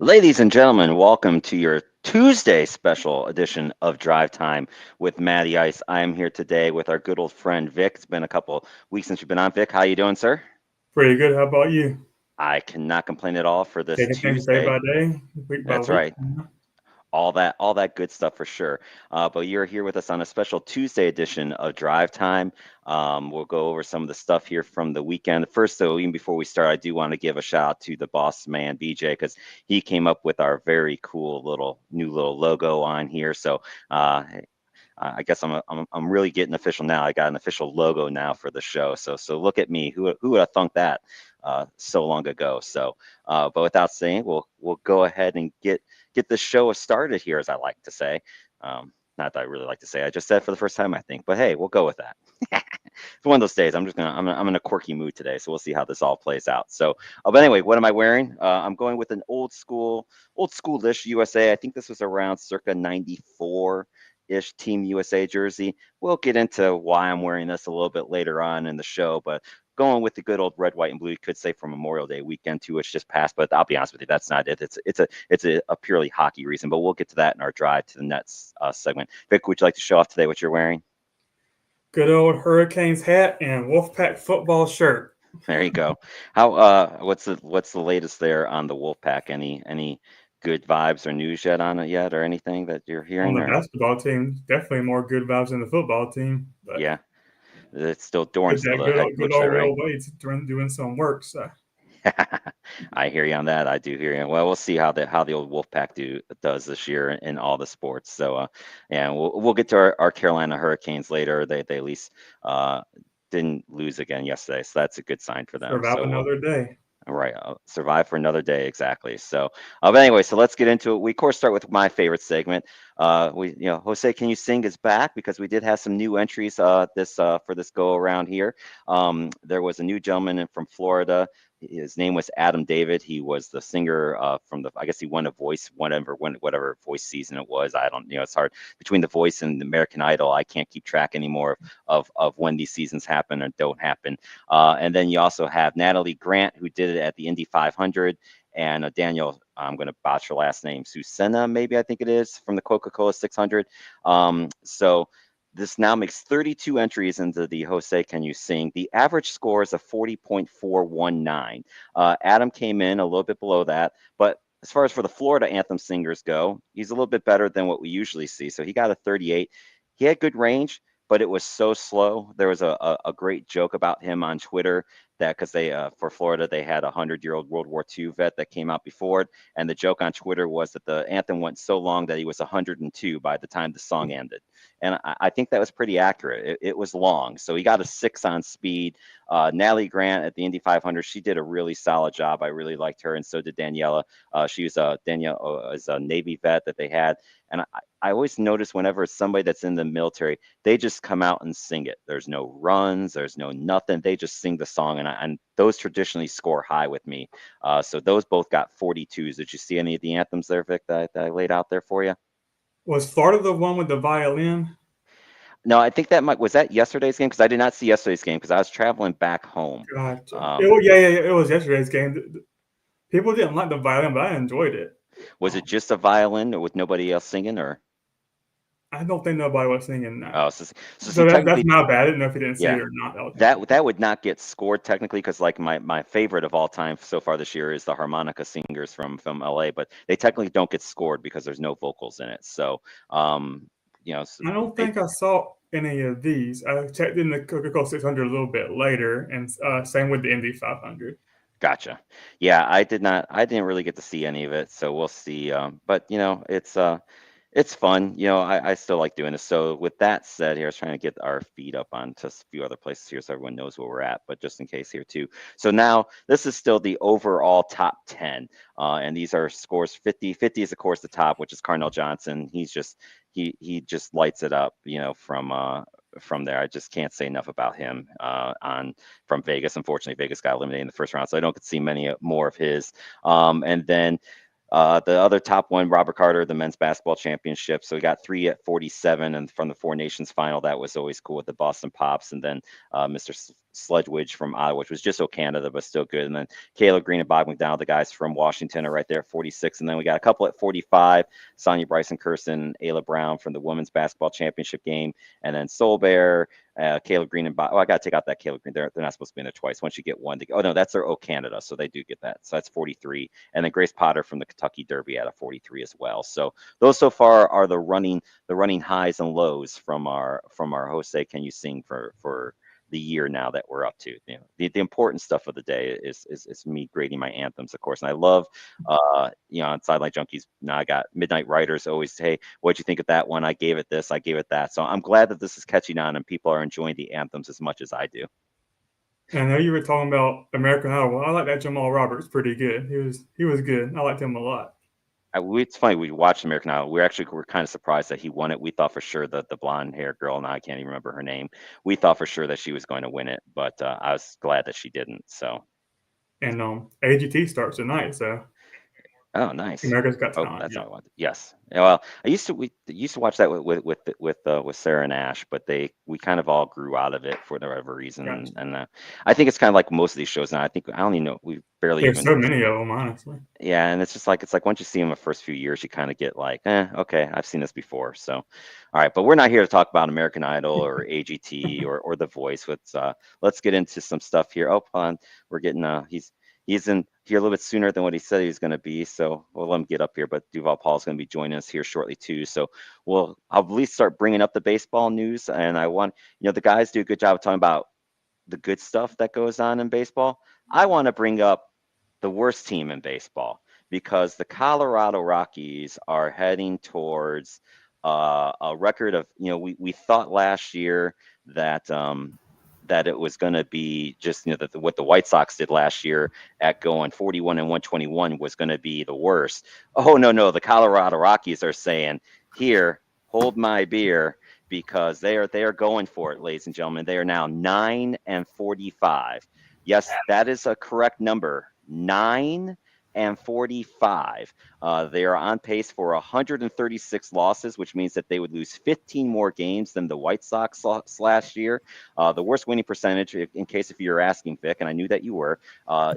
Ladies and gentlemen, welcome to your Tuesday special edition of Drive Time with Matty Ice. I am here today with our good old friend Vic. It's been a couple weeks since you've been on, Vic. How you doing, sir? Pretty good. How about you? I cannot complain at all for this Taking things day Tuesday. by day, week by That's week. right. All that good stuff for sure. But you're here with us on a special Tuesday edition of Drive Time. We'll go over some of the stuff here from the weekend. First, though, even before we start, I do want to give a shout out to the boss man BJ because he came up with our very cool little logo on here. So I guess I'm really getting official now. I got an official logo now for the show. So look at me. Who would have thunk that so long ago? So, but without saying, we'll go ahead and get the show started here, as I like to say. Not that I really like to say. I just said it for the first time, I think. But hey, we'll go with that. It's one of those days. I'm in a quirky mood today, so we'll see how this all plays out. So, but anyway, what am I wearing? I'm going with an old schoolish USA. I think this was around circa '94-ish Team USA jersey. We'll get into why I'm wearing this a little bit later on in the show, but going with the good old red, white, and blue. You could say from Memorial Day weekend too, which just passed, but I'll be honest with you, that's not it. It's a purely hockey reason, but we'll get to that in our drive to the Nets segment. Vic, would you like to show off today what you're wearing? Good old Hurricanes hat and Wolfpack football shirt. There you go. How what's the latest there on the Wolfpack? Any good vibes or news yet on it yet, or anything that you're On hearing? the Or basketball team, definitely more good vibes than the football team. But yeah, it's still Dorn's still that the head good coach there, old right? Will Wade's doing some work. So I hear you on that. I do hear you. Well, we'll see how the old Wolfpack does this year in all the sports. So, and we'll get to our Carolina Hurricanes later. They at least didn't lose again yesterday, so that's a good sign for them. survive So we'll another day. all right, survive for another day, exactly. So, but anyway, so let's get into it. We of course start with my favorite segment. Jose, can you sing is back because we did have some new entries this for this go around here. There was a new gentleman from Florida. His name was Adam David. He was the singer from the. I guess he won a voice, whatever voice season it was. I don't, it's hard between the Voice and the American Idol. I can't keep track anymore of when these seasons happen or don't happen. And then you also have Natalie Grant, who did it at the Indy 500, and Daniel, I'm going to botch her last name, Susena, maybe I think it is, from the Coca-Cola 600. So this now makes 32 entries into the Jose Can You Sing. The average score is a 40.419. Adam came in a little bit below that, but as far as for the Florida anthem singers go, he's a little bit better than what we usually see. So he got a 38. He had good range, but it was so slow. There was a great joke about him on Twitter that because they for Florida they had a 100-year-old World War II vet that came out before it, and the joke on Twitter was that the anthem went so long that he was 102 by the time the song ended, and I think that was pretty accurate. It was long, so he got a 6 on speed. Natalie Grant at the Indy 500, she did a really solid job. I really liked her, and so did Daniela. She was Danielle is a Navy vet that they had, and I always notice whenever it's somebody that's in the military, they just come out and sing it. There's no runs, there's no nothing. They just sing the song, and those traditionally score high with me. So those both got 42s. Did you see any of the anthems there, Vic, that I laid out there for you? Was Florida the one with the violin? No, I think was that yesterday's game because I did not see yesterday's game because I was traveling back home. Gotcha. Um, Yeah. It was yesterday's game. People didn't like the violin, but I enjoyed it. was it just a violin or with nobody else singing, or I don't think nobody was singing that. oh, so see, So that's technically, not bad. I didn't know if you didn't see yeah. it or not. That was my That would not get scored technically because like my favorite of all time so far this year is the harmonica singers from LA, but they technically don't get scored because there's no vocals in it. So so I don't they think I saw any of these. I checked in the Coca-Cola 600 a little bit later, and same with the Indy 500. gotcha. Yeah, I didn't really get to see any of it, so we'll see. But it's fun. I still like doing this. So with that said, here I was trying to get our feed up on just a few other places here so everyone knows where we're at, but just in case here too. So now this is still the overall top 10. And these are scores 50. 50 is of course the top, which is Cardinal Johnson. He just lights it up, from there. I just can't say enough about him on from Vegas. Unfortunately, Vegas got eliminated in the first round, so I don't get to see many more of his. And then the other top one, Robert Carter, the men's basketball championship. So we got 3 at 47, and from the Four Nations final, that was always cool with the Boston Pops. And then Mr. Sledgewich from Ottawa, which was just Canada, but still good. And then Caleb Green and Bob McDowell, the guys from Washington, are right there at 46. And then we got a couple at 45, Sonia Bryson Kirsten, Ayla Brown from the women's basketball championship game. And then Solbear, Caleb Green and Bob. Oh, I got to take out that Caleb Green. They're not supposed to be in there twice. Once you get one, oh, no, that's their Canada. So they do get that. So that's 43. And then Grace Potter from the Kentucky Derby at a 43 as well. So those so far are the running highs and lows from our Jose Can You Sing for the year now that we're up to. The important stuff of the day is me grading my anthems, of course. And I love, on Sideline Junkies, now I got Midnight Riders always, hey, what'd you think of that one? I gave it this, I gave it that. So I'm glad that this is catching on and people are enjoying the anthems as much as I do. And I know you were talking about American Idol. Well, I like that Jamal Roberts pretty good. He was good. I liked him a lot. It's funny, we watched American Idol. We're kind of surprised that he won it. We thought for sure that the blonde hair girl, and I can't even remember her name, we thought for sure that she was going to win it, but I was glad that she didn't. So, and AGT starts tonight, so oh, nice. America's Got Oh, Talent. that's Yeah. all I wanted. Yes. Well, we used to watch that with Sarah and Ash, but we kind of all grew out of it for whatever reason. Gotcha. And I think it's kind of like most of these shows now. I don't even know, we barely There's even. so many of them, honestly. Yeah, and it's like once you see them the first few years, you kind of get like, okay, I've seen this before. So, all right, but we're not here to talk about American Idol or AGT or The Voice. Let's get into some stuff here. Oh, we're getting he's in here a little bit sooner than what he said he was going to be, so we'll let him get up here. But Duval Paul's going to be joining us here shortly too. So I'll at least start bringing up the baseball news, and I want the guys do a good job of talking about the good stuff that goes on in baseball. I want to bring up the worst team in baseball because the Colorado Rockies are heading towards a record of, we thought last year that that it was going to be just that what the White Sox did last year at going 41 and 121 was going to be the worst. Oh no, the Colorado Rockies are saying, here, hold my beer, because they are going for it, ladies and gentlemen. They are now 9 and 45. Yes, that is a correct number. 9 and 45. They are on pace for 136 losses, which means that they would lose 15 more games than the White Sox last year. The worst winning percentage, in case if you're asking, Vic, and I knew that you were,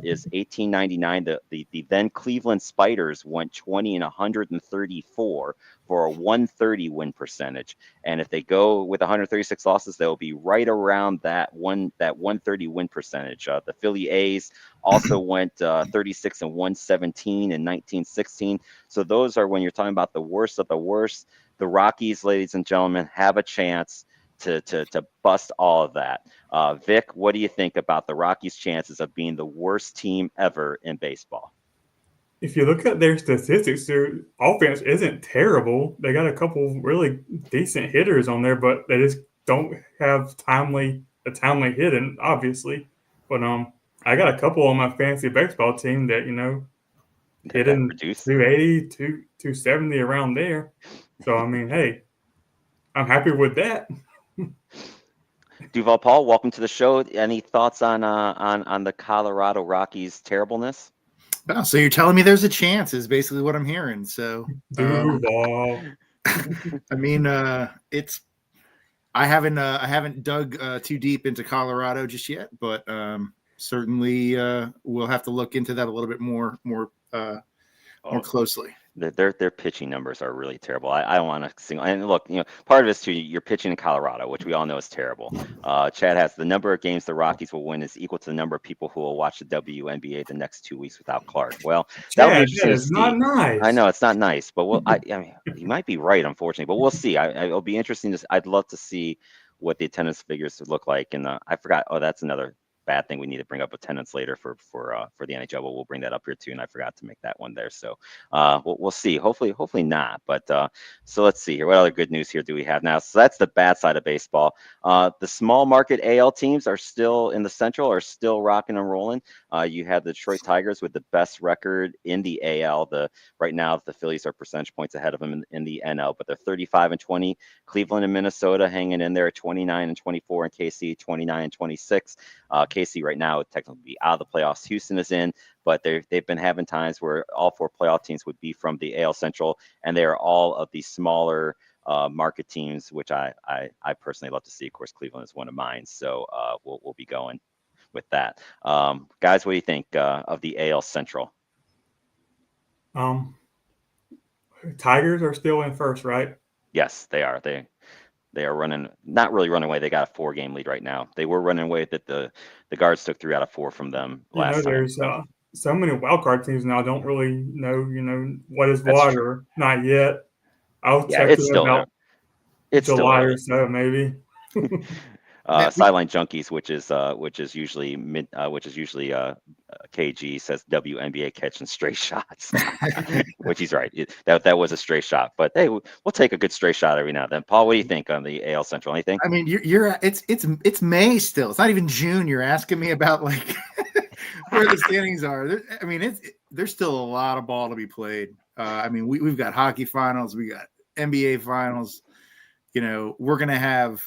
is 1899. The then Cleveland Spiders went 20 and 134 for a 130 win percentage. And if they go with 136 losses, they'll be right around that 130 win percentage. The Philly A's also went 36 and 117 in 1916. So those are, when you're talking about the worst of the worst. The Rockies, ladies and gentlemen, have a chance to bust all of that. Vic, what do you think about the Rockies' chances of being the worst team ever in baseball? If you look at their statistics, their offense isn't terrible. They got a couple really decent hitters on there, but they just don't have timely hitting, obviously. But I got a couple on my fantasy baseball team that That hitting produce. 280, 270 around there. So I mean, hey, I'm happy with that. Duval Paul, welcome to the show. Any thoughts on the Colorado Rockies' terribleness? Oh, so you're telling me there's a chance is basically what I'm hearing. So Duval. I mean, it's I haven't dug too deep into Colorado just yet, but certainly we'll have to look into that a little bit more closely. Their pitching numbers are really terrible. I don't want to single. And look, part of it is too, you're pitching in Colorado, which we all know is terrible. Chad has the number of games the Rockies will win is equal to the number of people who will watch the WNBA the next 2 weeks without Clark. Well, that'll be interesting to see. Not nice. I know it's not nice, but I mean, you might be right, unfortunately, but we'll see. It'll be interesting. I'd love to see what the attendance figures look like. And I forgot. Oh, that's another bad thing. We need to bring up attendance later for the NHL, but we'll bring that up here too. And I forgot to make that one there. So we'll see. Hopefully not. But so let's see here. What other good news here do we have now? So that's the bad side of baseball. The small market AL teams are still in the Central, are still rocking and rolling. You have the Detroit Tigers with the best record in the AL. Right now the Phillies are percentage points ahead of them in the NL, but they're 35 and 20. Cleveland and Minnesota hanging in there at 29 and 24, and KC 29 and 26. KC right now would technically be out of the playoffs. Houston is in, but they've been having times where all four playoff teams would be from the AL Central, and they are all of the smaller market teams, which I personally love to see. Of course, Cleveland is one of mine, so we'll be going with that. Guys, what do you think of the AL Central? Um, Tigers are still in first, right? Yes, they are. They are running, not really running away. They got a 4-game lead right now. They were running away that the Guards took 3 out of 4 from them last time. There's so many wild card teams now. Don't really know, what is That's what true. or not yet. I'll Yeah, check it's it still about it's still July early. or so, maybe. Matt, Sideline Junkies, which is usually KG, says WNBA catching straight shots, which he's right. That was a straight shot, but hey, we'll take a good straight shot every now and then. Paul, what do you think on the AL Central? Anything? I mean, it's May still. It's not even June. You're asking me about like where the standings are. I mean, there's still a lot of ball to be played. I mean, we've got hockey finals, we got NBA finals. We're gonna have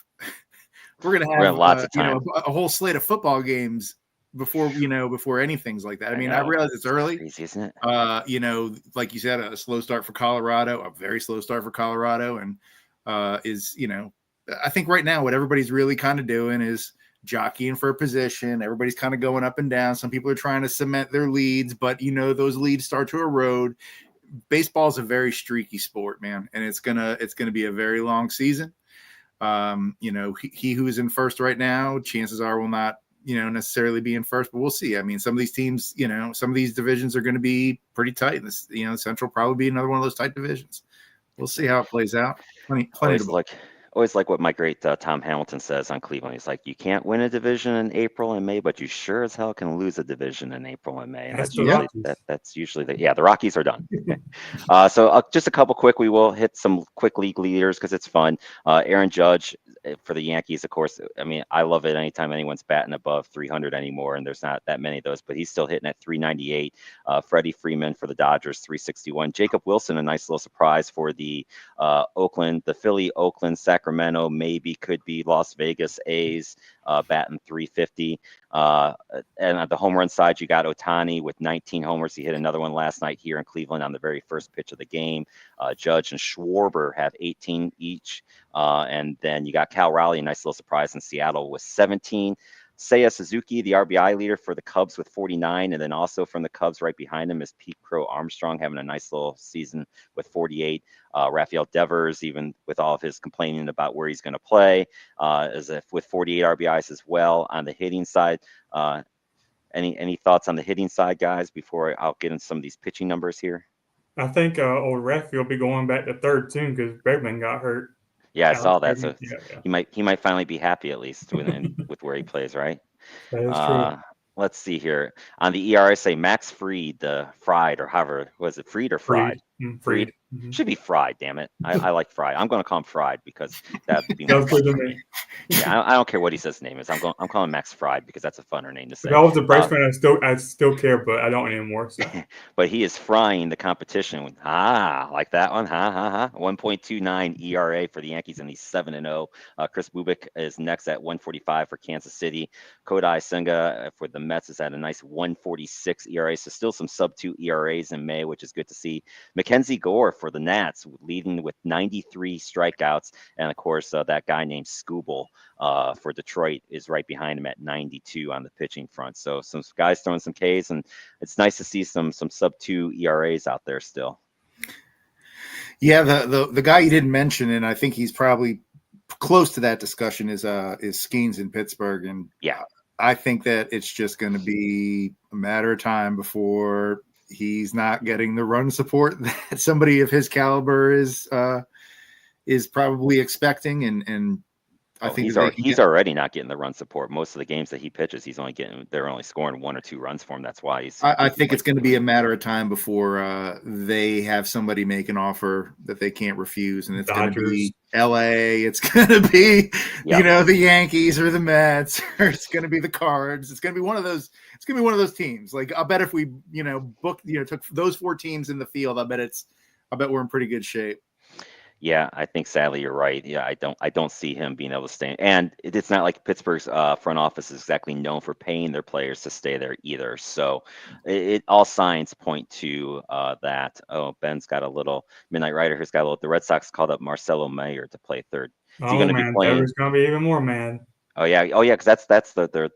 Lots of time. a whole slate of football games before anything's like that. I mean, I know. realize it's early. Crazy, isn't it? Like you said, a slow start for Colorado, a very slow start for Colorado, and I think right now what everybody's really kind of doing is jockeying for a position. Everybody's kind of going up and down. Some people are trying to cement their leads, but those leads start to erode. Baseball is a very streaky sport, man, and it's gonna be a very long season. He who's in first right now, chances are will not necessarily be in first, but we'll see. I mean, some of these teams, some of these divisions are going to be pretty tight. This, Central probably be another one of those tight divisions. We'll see how it plays out. Plenty Always like what my great Tom Hamilton says on Cleveland. He's like, you can't win a division in April and May, but you sure as hell can lose a division in April and May. And That's that's the usually Rockies. that's usually the Rockies are done. So just a couple quick. We will hit some quick league leaders because it's fun. Aaron Judge for the Yankees, of course. I mean, I love it anytime anyone's batting above 300 anymore, and there's not that many of those, but he's still hitting at 398. Freddie Freeman for the Dodgers, 361. Jacob Wilson, a nice little surprise for the Philly, Oakland, Sacramento, maybe could be Las Vegas A's, batting 350. And at the home run side, you got Ohtani with 19 homers. He hit another one last night here in Cleveland on the very first pitch of the game. Judge and Schwarber have 18 each. And then you got Cal Raleigh, a nice little surprise in Seattle with 17. Seiya Suzuki, the RBI leader for the Cubs with 49. And then also from the Cubs right behind him is Pete Crow Armstrong having a nice little season with 48. Rafael Devers, even with all of his complaining about where he's going to play, with 48 RBIs as well. On the hitting side, any thoughts on the hitting side, guys, before I'll get into some of these pitching numbers here? I think old Rafi will be going back to third soon because Bregman got hurt. Yeah, I saw that. Bregman, So yeah. he might finally be happy at least with where he plays, right? That is true. Let's see here. On the ERA, say Max Fried, Fried, or however, was it Fried or Fried? Freed. Should be Fried, damn it. I like Fried. I'm going to call him Fried because that would be Sounds good to me. Yeah, I don't care what he says his name is. I'm calling Max Fried because that's a funner name to say. If I was a Braves fan, I still care, but I don't anymore. So. But he is frying the competition with like that one. 1.29 ERA for the Yankees, and he's 7-0. Chris Bubik is next at 145 for Kansas City. Kodai Senga for the Mets is at a nice 146 ERA. So still some sub-2 ERAs in May, which is good to see. Mackenzie Gore for the Nats leading with 93 strikeouts, and of course that guy named Skubal for Detroit is right behind him at 92 on the pitching front. So some guys throwing some Ks, and it's nice to see some sub-2 ERAs out there still. Yeah, the guy you didn't mention, and I think he's probably close to that discussion, is Skeens in Pittsburgh, and yeah, I think that it's just going to be a matter of time before he's not getting the run support that somebody of his caliber is probably expecting, and I think he's already not getting the run support. Most of the games that he pitches, they're only scoring 1 or 2 runs for him. That's why I think it's going to be a matter of time before they have somebody make an offer that they can't refuse, and it's going to be LA. It's going to be the Yankees or the Mets, or it's going to be the Cards. It's going to be one of those. It's going to be one of those teams. Like, I bet if we took those 4 teams in the field, I bet we're in pretty good shape. Yeah, I think sadly you're right. Yeah, I don't see him being able to stay. And it's not like Pittsburgh's front office is exactly known for paying their players to stay there either. So all signs point to that. Oh, Ben's got a little Midnight Rider here's got a little. The Red Sox called up Marcelo Mayer to play third. Is he Oh going to be man, playing? Dever's gonna be even more mad. Oh yeah, because that's their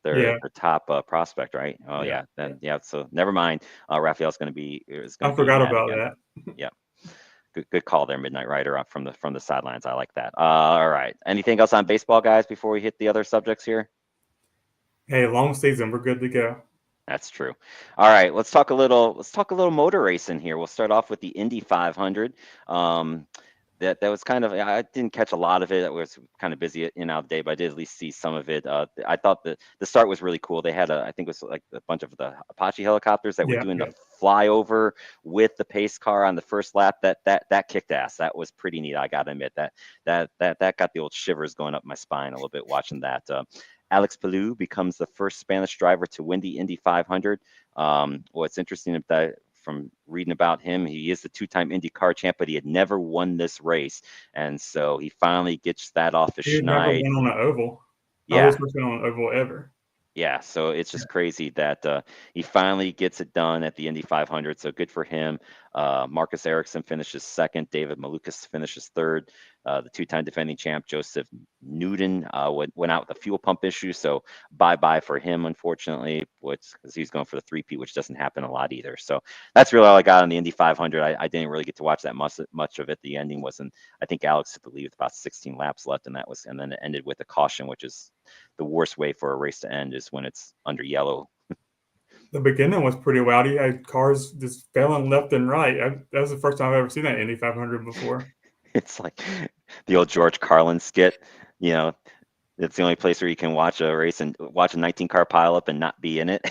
Yeah, top prospect, right? Oh yeah. yeah, then yeah. So never mind. Raphael's going to be is going I to be forgot mad about again. that. Yeah. Good call there, Midnight Rider, up from the sidelines. I like that. All right. Anything else on baseball, guys, before we hit the other subjects here? Hey, long season, we're good to go. That's true. All right, let's talk a little motor racing here. We'll start off with the Indy 500. Um, that was kind of I didn't catch a lot of it. I was kind of busy in and out of the day, but I did at least see some of it. I thought the start was really cool. They had I think it was like a bunch of the Apache helicopters that were Yeah, doing yeah. the flyover with the pace car on the first lap. That kicked ass. That was pretty neat. I gotta admit that got the old shivers going up my spine a little bit watching that. Alex Palou becomes the first Spanish driver to win the Indy 500. What's interesting about from reading about him, he is the two-time IndyCar champ, but he had never won this race, and so he finally gets that off his He had never schneid. won on an oval. Oh, Yeah, his first win on an oval ever. yeah, so it's just crazy that he finally gets it done at the Indy 500. So good for him. Marcus Ericsson finishes second. David Malukas finishes third. The two-time defending champ Joseph Newton went out with a fuel pump issue, so bye-bye for him, unfortunately, because he's going for the three-peat, which doesn't happen a lot either. So that's really all I got on the Indy 500. I didn't really get to watch that much of it. The ending wasn't. I think Alex had to leave with about 16 laps left, and then it ended with a caution, which is the worst way for a race to end is when it's under yellow. The beginning was pretty wild. He had cars just failing left and right. That was the first time I've ever seen that Indy 500 before. It's like the old George Carlin skit, you know, it's the only place where you can watch a race and watch a 19 car pileup and not be in it.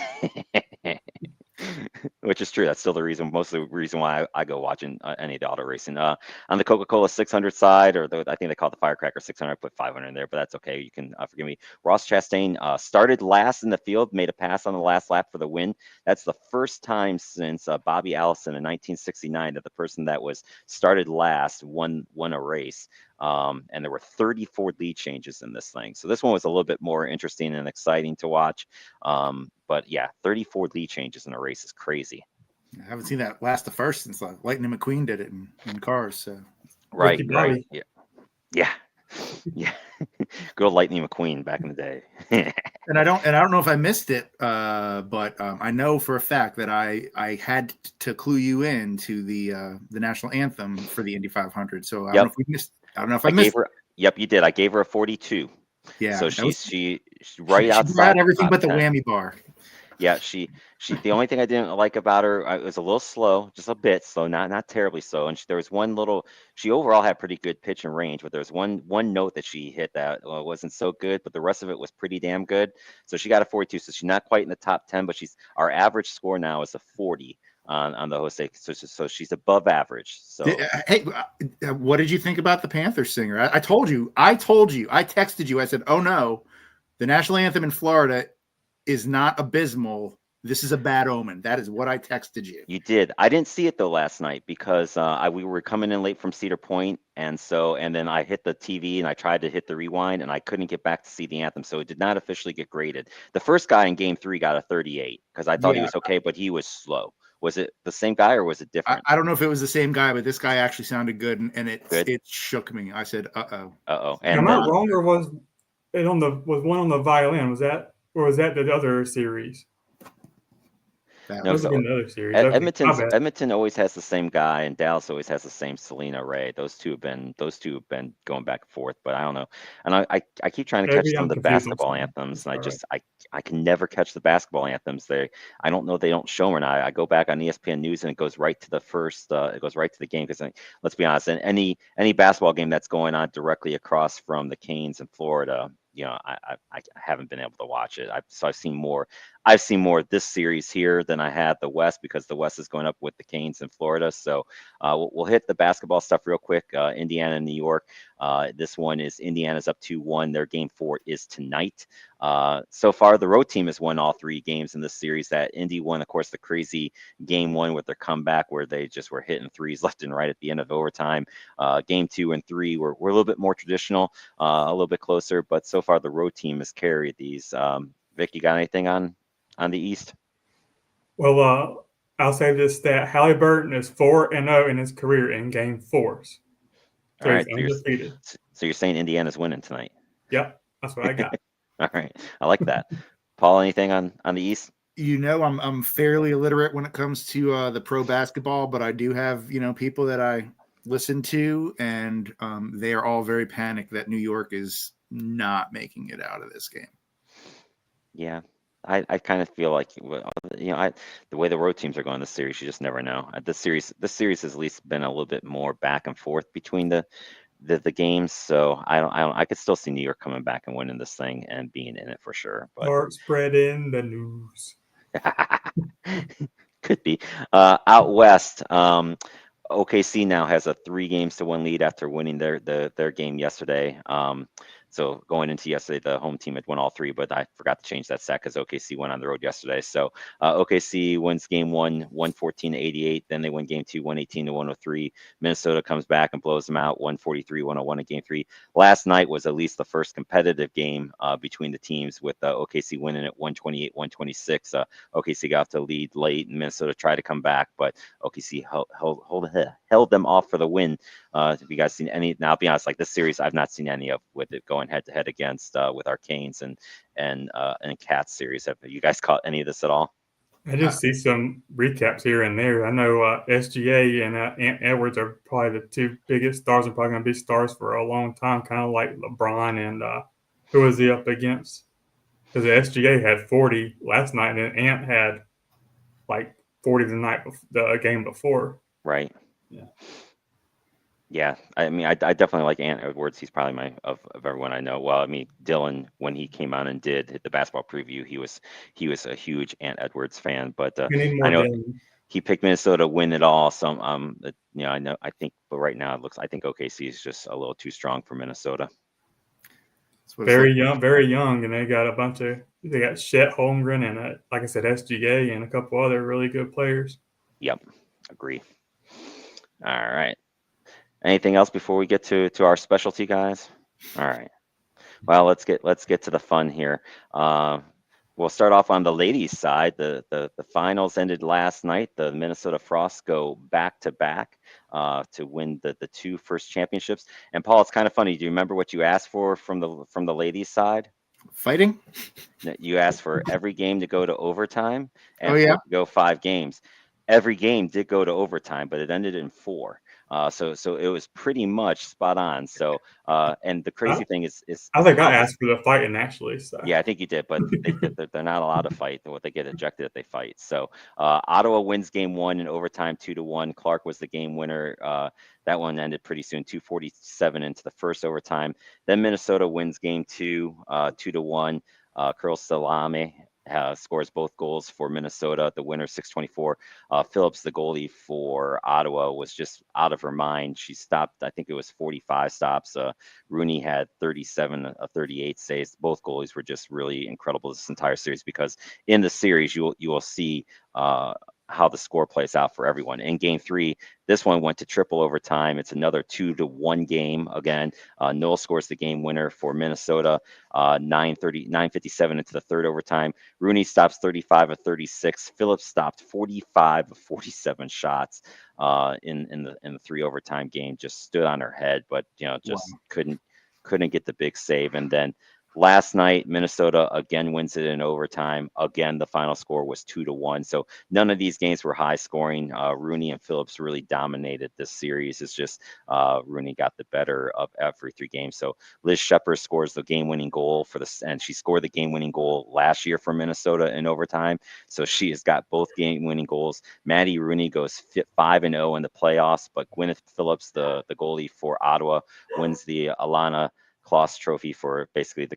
Which is true. That's still the reason, most of the reason why I go watching any of the auto racing. On the Coca-Cola 600 side, I think they call it the Firecracker 600. I put 500 in there, but that's okay. You can forgive me. Ross Chastain started last in the field, made a pass on the last lap for the win. That's the first time since Bobby Allison in 1969 that the person that was started last won a race. And there were 34 lead changes in this thing. So this one was a little bit more interesting and exciting to watch. But yeah, 34 lead changes in a race is crazy. I haven't seen that last the first since Lightning McQueen did it in cars. So Right, Ricky right. Bobby. Yeah. Yeah. Good old Lightning McQueen back in the day. and I don't know if I missed it, but I know for a fact that I had to clue you in to the national anthem for the Indy 500. So I don't know if we missed. I don't know if I missed. Gave her. Yep, you did. I gave her a 42. Yeah, So that was, she's right she outside had the everything top but the 10. whammy bar. Yeah, she the only thing I didn't like about her, it was a little slow, just a bit slow, not terribly slow. And there was one little, she overall had pretty good pitch and range, but there was one note that she hit that wasn't so good, but the rest of it was pretty damn good. So she got a 42. So she's not quite in the top 10, but our average score now is a 40 on the Jose. So she's above average. So Hey, what did you think about the Panthers singer? I told you. I texted you. I said, "Oh no, the national anthem in Florida is not abysmal. This is a bad omen." That is what I texted you. You did. I didn't see it though last night because we were coming in late from Cedar Point, and then I hit the TV and I tried to hit the rewind, and I couldn't get back to see the anthem, so it did not officially get graded. The first guy in Game 3 got a 38 because I thought he was okay, but he was slow. Was it the same guy or was it different? I don't know if it was the same guy, but this guy actually sounded good, and it shook me. I said, "Uh-oh." Uh-oh. And I'm not wrong, or was one on the violin? Was that the other series? That No, must have so been the other series. Okay, my bad. Edmonton always has the same guy, and Dallas always has the same Selena Ray. Those two have been going back and forth, but I don't know. And I keep trying to catch Maybe some I'm of the confused on basketball something. anthems, and All right. I can never catch the basketball anthems. I don't know, they don't show them or not. I go back on ESPN News and it goes right to the first. It goes right to the game because let's be honest, in any basketball game that's going on directly across from the Canes in Florida, I haven't been able to watch it. I've seen more. I've seen more of this series here than I had the West because the West is going up with the Canes in Florida. So we'll hit the basketball stuff real quick. Indiana and New York. This one is Indiana's up 2-1. Their game 4 is tonight. So far, the road team has won all 3 games in this series. That Indy won, of course, the crazy game 1 with their comeback where they just were hitting threes left and right at the end of overtime. Game 2 and 3 were a little bit more traditional, a little bit closer, but so far the road team has carried these. Vic, you got anything on the East? Well, I'll say this stat: Halliburton is 4-0 in his career in Game Fours, All so he's right, undefeated. so you're saying Indiana's winning tonight? Yep, that's what I got. All right, I like that. Paul, anything on the East? I'm fairly illiterate when it comes to the pro basketball, but I do have people that I listen to, and they are all very panicked that New York is not making it out of this game. Yeah, I kind of feel like the way the road teams are going this series, you just never know. This series has at least been a little bit more back and forth between the games, so I could still see New York coming back and winning this thing and being in it for sure, but Start spreading the news. could be. Out west, OKC now has a 3 games to 1 lead after winning their game yesterday. So going into yesterday, the home team had won all 3, but I forgot to change that stat because OKC went on the road yesterday. So OKC wins game 1, 114-88. Then they win game 2, 118-103. Minnesota comes back and blows them out, 143-101 in game 3. Last night was at least the first competitive game between the teams, with OKC winning at 128-126. OKC got off to lead late, and Minnesota tried to come back, but OKC held them off for the win. Have you guys seen any? Now, I'll be honest, like this series, I've not seen any of with it going head to head against with our Canes and Cats series. Have you guys caught any of this at all? I just see some recaps here and there. I know SGA and Ant Edwards are probably the 2 biggest stars and probably going to be stars for a long time, kind of like LeBron and who was he up against? Because SGA had 40 last night and Ant had like 40 the game before. Right. Yeah. Yeah, I mean, I definitely like Ant Edwards. He's probably my of everyone I know. Well, I mean, Dylan, when he came on and did the basketball preview, he was a huge Ant Edwards fan. But We need I more know Dylan. he picked Minnesota to win it all. So I think, but right now I think OKC is just a little too strong for Minnesota. Very young, and they got Chet Holmgren and like I said, SGA and a couple other really good players. Yep, agree. All right. Anything else before we get to our specialty guys? All right. Well, let's get to the fun here. We'll start off on the ladies' side. The finals ended last night. The Minnesota Frost go back to back to win the 2 first championships. And Paul, it's kind of funny. Do you remember what you asked for from the ladies' side? Fighting? You asked for every game to go to overtime and Oh, yeah? for it to go 5 games. Every game did go to overtime, but it ended in 4. So it was pretty much spot on. So and the crazy thing is I think I asked for the fighting actually. So. yeah, I think you did, but they're not allowed to fight. They get ejected if they fight. So Ottawa wins game 1 in overtime, 2-1. Clark was the game winner. That one ended pretty soon, 2:47 into the first overtime. Then Minnesota wins game 2, 2-1. Curl Salame scores both goals for Minnesota. The winner, 6:24. Phillips, the goalie for Ottawa, was just out of her mind. She stopped, I think it was 45 stops. Rooney had 37, 38 saves. Both goalies were just really incredible this entire series, because in the series you will see how the score plays out for everyone. In game 3, this one went to triple overtime. It's another 2-1 game again. Noel scores the game winner for Minnesota. 9:57 into the third overtime. Rooney stops 35 of 36. Phillips stopped 45 of 47 shots in the 3 overtime game. Just stood on her head, but just couldn't get the big save. And then last night, Minnesota again wins it in overtime. Again, the final score was 2-1. So none of these games were high scoring. Rooney and Phillips really dominated this series. It's just Rooney got the better of every 3 games. So Liz Shepard scores the game-winning goal and she scored the game-winning goal last year for Minnesota in overtime. So she has got both game-winning goals. Matty Rooney goes 5-0 in the playoffs, but Gwyneth Phillips, the goalie for Ottawa, wins the Alana Kloss Trophy for basically the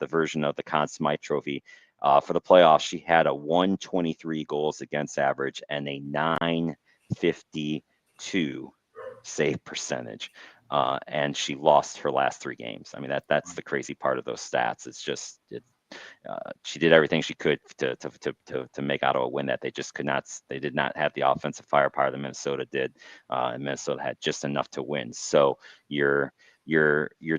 version of the Conn Smythe Trophy. For the playoffs, she had a 123 goals against average and a 952 save percentage. And she lost her last 3 games. I mean, that's the crazy part of those stats. It's just she did everything she could to make Ottawa win that. They just could not. They did not have the offensive firepower that Minnesota did, and Minnesota had just enough to win. So your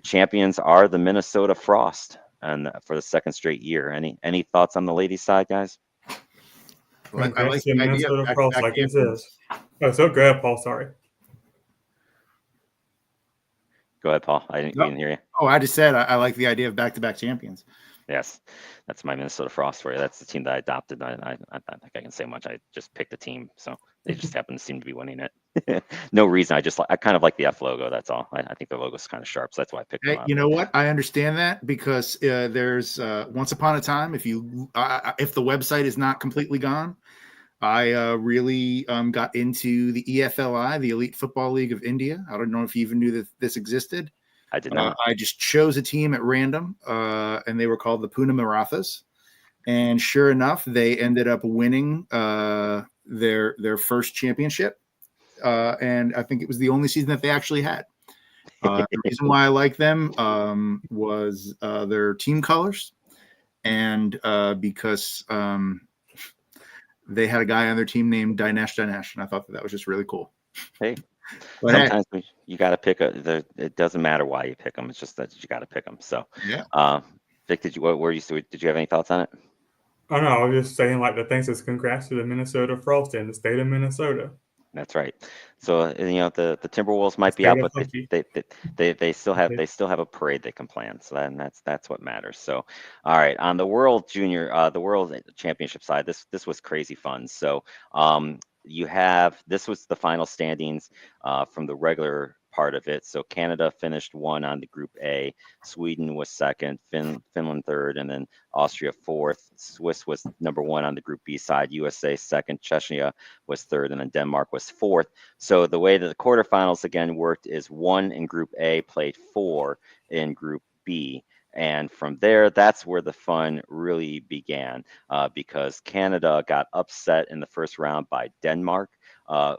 champions are the Minnesota Frost, and for the second straight year. Any thoughts on the ladies' side, guys? I Congrats like to the idea of Minnesota Frost, back-to-back like it champions. says. Oh, so go ahead, Paul. Sorry. Go ahead, Paul. We didn't hear you. Oh, I just said I like the idea of back-to-back champions. Yes, that's my Minnesota Frost for you. That's the team that I adopted. I don't think I can say much. I just picked a team, so they just happen to seem to be winning it. No reason. I kind of like the F logo. That's all. I think the logo's kind of sharp, so that's why I picked them Hey, out. you know what? I understand that because there's once upon a time, if the website is not completely gone, I really got into the EFLI, the Elite Football League of India. I don't know if you even knew that this existed. I did not. I just chose a team at random, and they were called the Pune Marathas. And sure enough, they ended up winning their first championship. And I think it was the only season that they actually had. The reason why I like them was their team colors, and because they had a guy on their team named Dinesh, and I thought that was just really cool. Hey, But sometimes you got to pick it doesn't matter why you pick them. It's just that you got to pick them. So, yeah. Vic, did you have any thoughts on it? Oh no, I was just saying like the things is congrats to the Minnesota Frost in the state of Minnesota. That's right. So the Timberwolves might be State out, of but hockey. they still have a parade they can plan. So that's what matters. So all right, on the World Junior the World Championship side, this was crazy fun. So this was the final standings from the regular part of it. So Canada finished one on the Group A, Sweden was second, Finland third, and then Austria fourth. Swiss was number one on the Group B side, USA second, Chechnya was third, and then Denmark was fourth. So the way that the quarterfinals again worked is one in Group A played four in Group B. And from there, that's where the fun really began because Canada got upset in the first round by Denmark.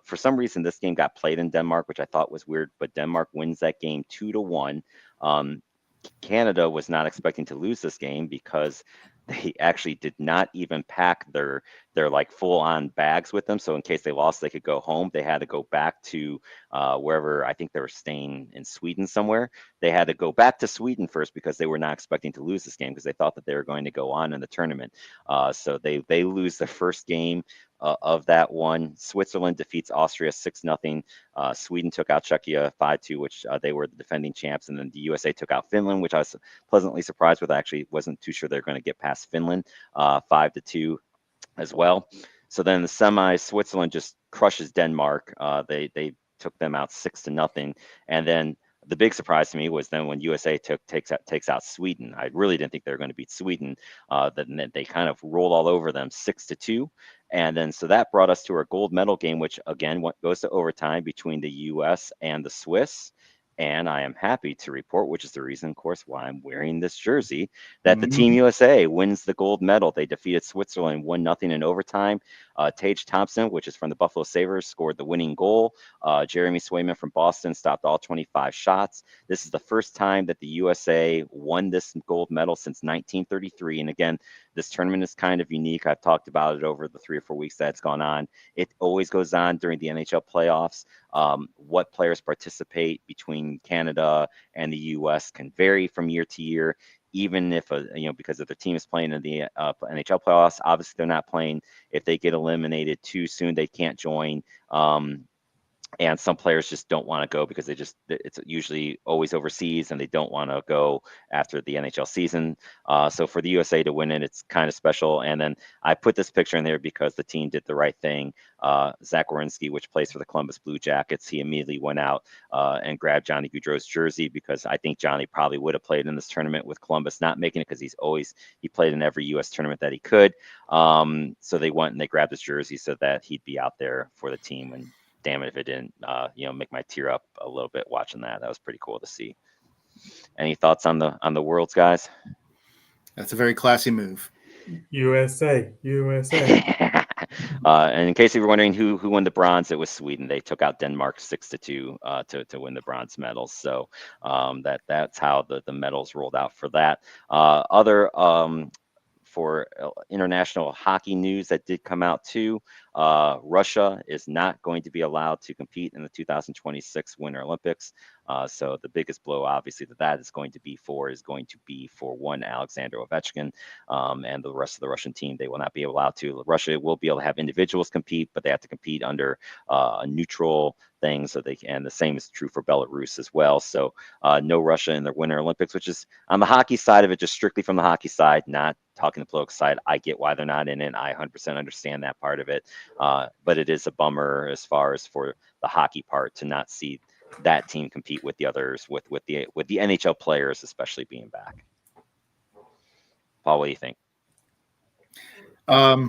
For some reason, this game got played in Denmark, which I thought was weird, but Denmark wins that game 2-1. Canada was not expecting to lose this game because they actually did not even pack their like full on bags with them. So in case they lost, they could go home. They had to go back to wherever I think they were staying in Sweden somewhere. They had to go back to Sweden first because they were not expecting to lose this game because they thought that they were going to go on in the tournament. So they lose the first game of that one. Switzerland defeats Austria 6-0. Sweden took out Czechia 5-2, which they were the defending champs. And then the USA took out Finland, which I was pleasantly surprised with. I actually wasn't too sure they're going to get past Finland 5-2 as well. So then the semis, Switzerland just crushes Denmark. They took them out 6-0. And then the big surprise to me was then when USA takes out Sweden. I really didn't think they were going to beat Sweden. Then they kind of rolled all over them 6-2. And then so that brought us to our gold medal game, which again goes to overtime between the US and the Swiss. And I am happy to report, which is the reason, of course, why I'm wearing this jersey, that the Team USA wins the gold medal. They defeated Switzerland 1-0 in overtime. Tage Thompson, which is from the Buffalo Sabres, scored the winning goal. Jeremy Swayman from Boston stopped all 25 shots. This is the first time that the USA won this gold medal since 1933. And again, this tournament is kind of unique. I've talked about it over the 3 or 4 weeks that it's gone on. It always goes on during the NHL playoffs. What players participate between Canada and the US can vary from year to year, even if because if their team is playing in the NHL playoffs, obviously they're not playing. If they get eliminated too soon, they can't join. And some players just don't want to go because it's usually always overseas and they don't want to go after the NHL season. So for the USA to win it, it's kind of special. And then I put this picture in there because the team did the right thing. Zach Werenski, which plays for the Columbus Blue Jackets, he immediately went out and grabbed Johnny Gaudreau's jersey because I think Johnny probably would have played in this tournament with Columbus not making it because he played in every U.S. tournament that he could. So they went and they grabbed his jersey so that he'd be out there for the team. And damn it if it didn't make my tear up a little bit watching that. That was pretty cool to see. Any thoughts on the Worlds, guys? That's a very classy move. USA. And in case you were wondering who won the bronze, it was Sweden. They took out Denmark 6-2 to win the bronze medals. So that's how the medals rolled out for that. Other for international hockey news that did come out too. Russia is not going to be allowed to compete in the 2026 Winter Olympics. So the biggest blow, obviously, that is going to be for one Alexander Ovechkin, and the rest of the Russian team. They will not be allowed to. Russia will be able to have individuals compete, but they have to compete under a neutral thing. So and the same is true for Belarus as well. So no Russia in the Winter Olympics, which is on the hockey side of it, just strictly from the hockey side, not talking the political side. I get why they're not in it. I 100% understand that part of it. But it is a bummer as far as for the hockey part to not see that team compete with the others, with the NHL players, especially being back. Paul, what do you think? I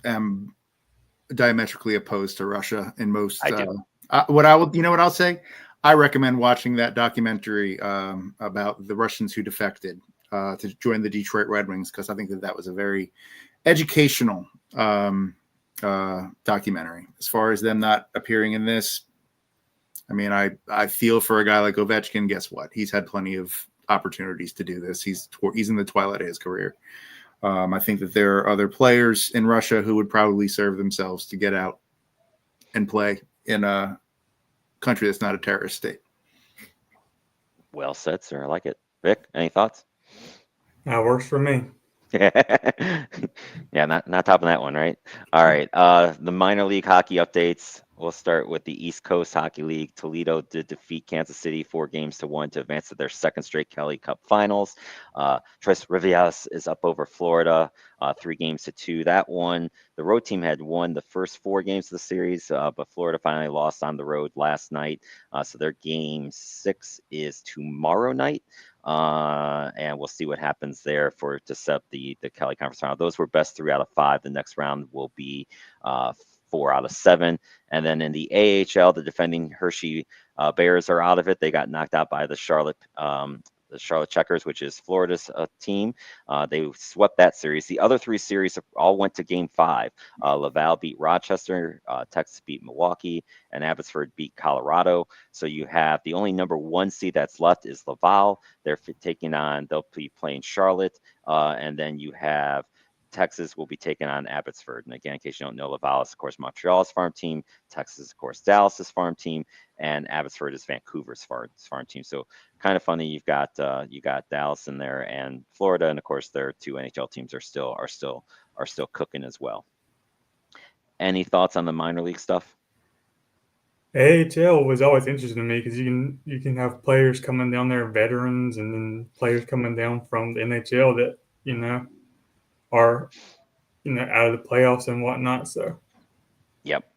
am diametrically opposed to Russia in most. I do. What I'll say? I recommend watching that documentary about the Russians who defected to join the Detroit Red Wings, because I think that was a very educational documentary. As far as them not appearing in this, I mean, I feel for a guy like Ovechkin. Guess what? He's had plenty of opportunities to do this. He's in the twilight of his career. I think that there are other players in Russia who would probably serve themselves to get out and play in a country that's not a terrorist state. Well said, sir. I like it. Vic, any thoughts? That works for me. Yeah, not topping that one, right? All right. The minor league hockey updates. We'll start with the East Coast Hockey League. Toledo did defeat Kansas City 4-1 to advance to their second straight Kelly Cup Finals. Tres Rivias is up over Florida 3-2. That one, the road team had won the first 4 games of the series, but Florida finally lost on the road last night. So their game 6 is tomorrow night. And we'll see what happens there to set up the Kelly Conference Final. Those were best 3 out of 5. The next round will be 4 out of 7. And then in the AHL, the defending Hershey Bears are out of it. They got knocked out by the Charlotte Checkers, which is Florida's team. They swept that series. The other 3 series all went to game 5. Laval beat Rochester, Texas beat Milwaukee, and Abbotsford beat Colorado. So you have the only number 1 seed that's left is Laval. They'll be playing Charlotte. And then you have Texas will be taking on Abbotsford. And again, in case you don't know, Laval is, of course, Montreal's farm team. Texas, of course, Dallas's farm team. And Abbotsford is Vancouver's farm team. So kind of funny. You got Dallas in there and Florida, and of course, their 2 NHL teams are still cooking as well. Any thoughts on the minor league stuff? AHL was always interesting to me because you can have players coming down there, veterans, and then players coming down from the NHL that are out of the playoffs and whatnot. So yep,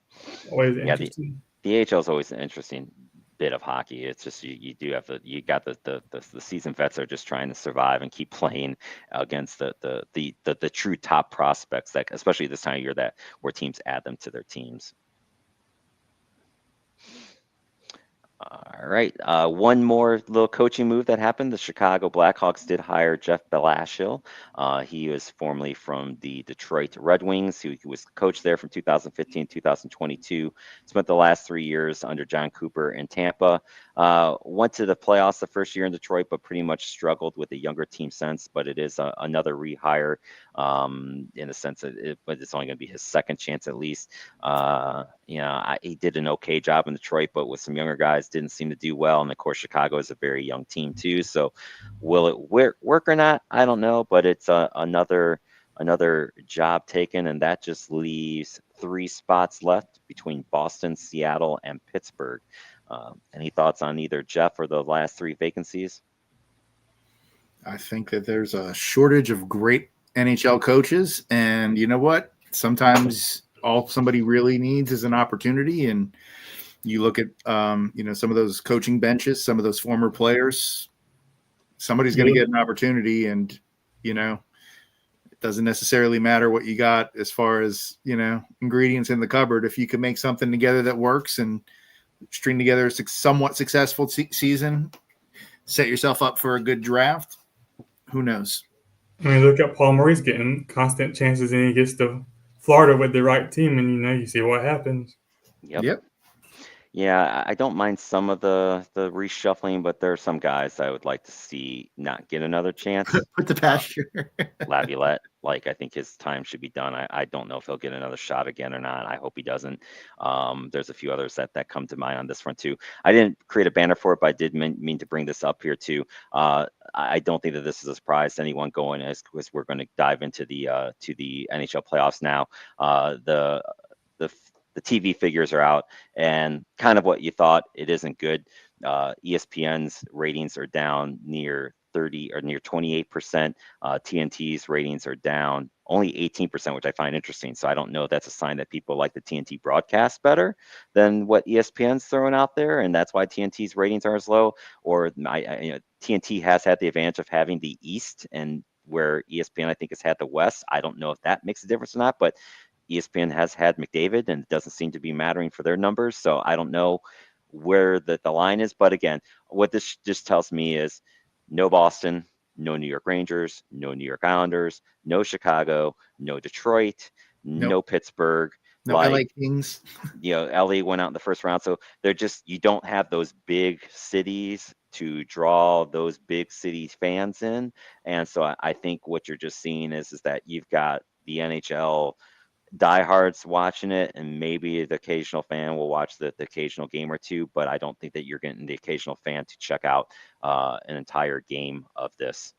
always interesting. The AHL is always an interesting bit of hockey. It's just you got the seasoned vets are just trying to survive and keep playing against the true top prospects, that especially this time of year where teams add them to their teams. All right. One more little coaching move that happened. The Chicago Blackhawks did hire Jeff Blashill. He was formerly from the Detroit Red Wings. He was coach there from 2015 2022. Spent the last 3 years under John Cooper in Tampa. Went to the playoffs the first year in Detroit, but pretty much struggled with a younger team sense. But it is another rehire in the sense that but it's only going to be his second chance at least. He did an okay job in Detroit, but with some younger guys, didn't seem to do well. And of course, Chicago is a very young team too. So will it work or not? I don't know, but it's another job taken, and that just leaves 3 spots left between Boston, Seattle, and Pittsburgh. Any thoughts on either Jeff or the last 3 vacancies? I think that there's a shortage of great NHL coaches, and you know what? Sometimes all somebody really needs is an opportunity. And you look at, some of those coaching benches, some of those former players, somebody's going to get an opportunity. And, it doesn't necessarily matter what you got as far as, ingredients in the cupboard. If you can make something together that works and string together a somewhat successful season, set yourself up for a good draft. Who knows? I mean, look at Paul Maurice getting constant chances, and he gets to Florida with the right team, and you see what happens. Yep. Yeah, I don't mind some of the reshuffling, but there are some guys I would like to see not get another chance. Put the pasture. Laviolette, like I think his time should be done. I don't know if he'll get another shot again or not. I hope he doesn't. There's a few others that come to mind on this front too. I didn't create a banner for it, but I did mean to bring this up here too. I don't think that this is a surprise to anyone going as we're going to dive into the NHL playoffs now. The the TV figures are out, and kind of what you thought, it isn't good. ESPN's ratings are down near 30 or near 28%. TNT's ratings are down only 18%, which I find interesting. So I don't know if that's a sign that people like the TNT broadcast better than what ESPN's throwing out there, and that's why TNT's ratings are as low. Or TNT has had the advantage of having the East, and where ESPN I think has had the West. I don't know if that makes a difference or not, but ESPN has had McDavid, and it doesn't seem to be mattering for their numbers. So I don't know where the line is. But again, what this just tells me is no Boston, no New York Rangers, no New York Islanders, no Chicago, no Detroit, Nope. no Pittsburgh. No LA Like, Kings. LA went out in the first round. So they're just, you don't have those big cities to draw those big city fans in. And so I think what you're just seeing is that you've got the NHL diehards watching it, and maybe the occasional fan will watch the occasional game or two, but I don't think that you're getting the occasional fan to check out an entire game of this,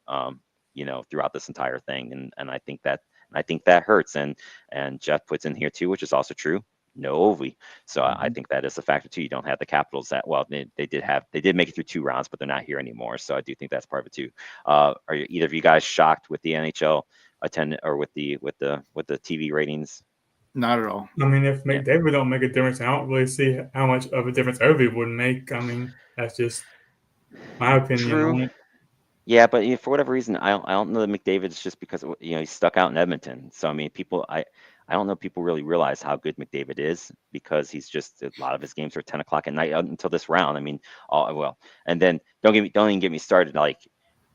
throughout this entire thing. And I think that hurts. And Jeff puts in here too, which is also true. No Ovi. So I think that is a factor too. You don't have the Capitals that well. They did make it through 2 rounds, but they're not here anymore. So I do think that's part of it too. Are either of you guys shocked with the NHL attend or with the TV ratings? Not at all. I mean, if Yeah. McDavid don't make a difference, I don't really see how much of a difference Ovi would make. I mean, that's just my opinion True. on it. Yeah, but for whatever reason, I don't know that McDavid's just because he's stuck out in Edmonton. So I mean, I don't know if people really realize how good McDavid is, because he's just, a lot of his games are 10 o'clock at night until this round. I mean, and then don't even get me started. Like,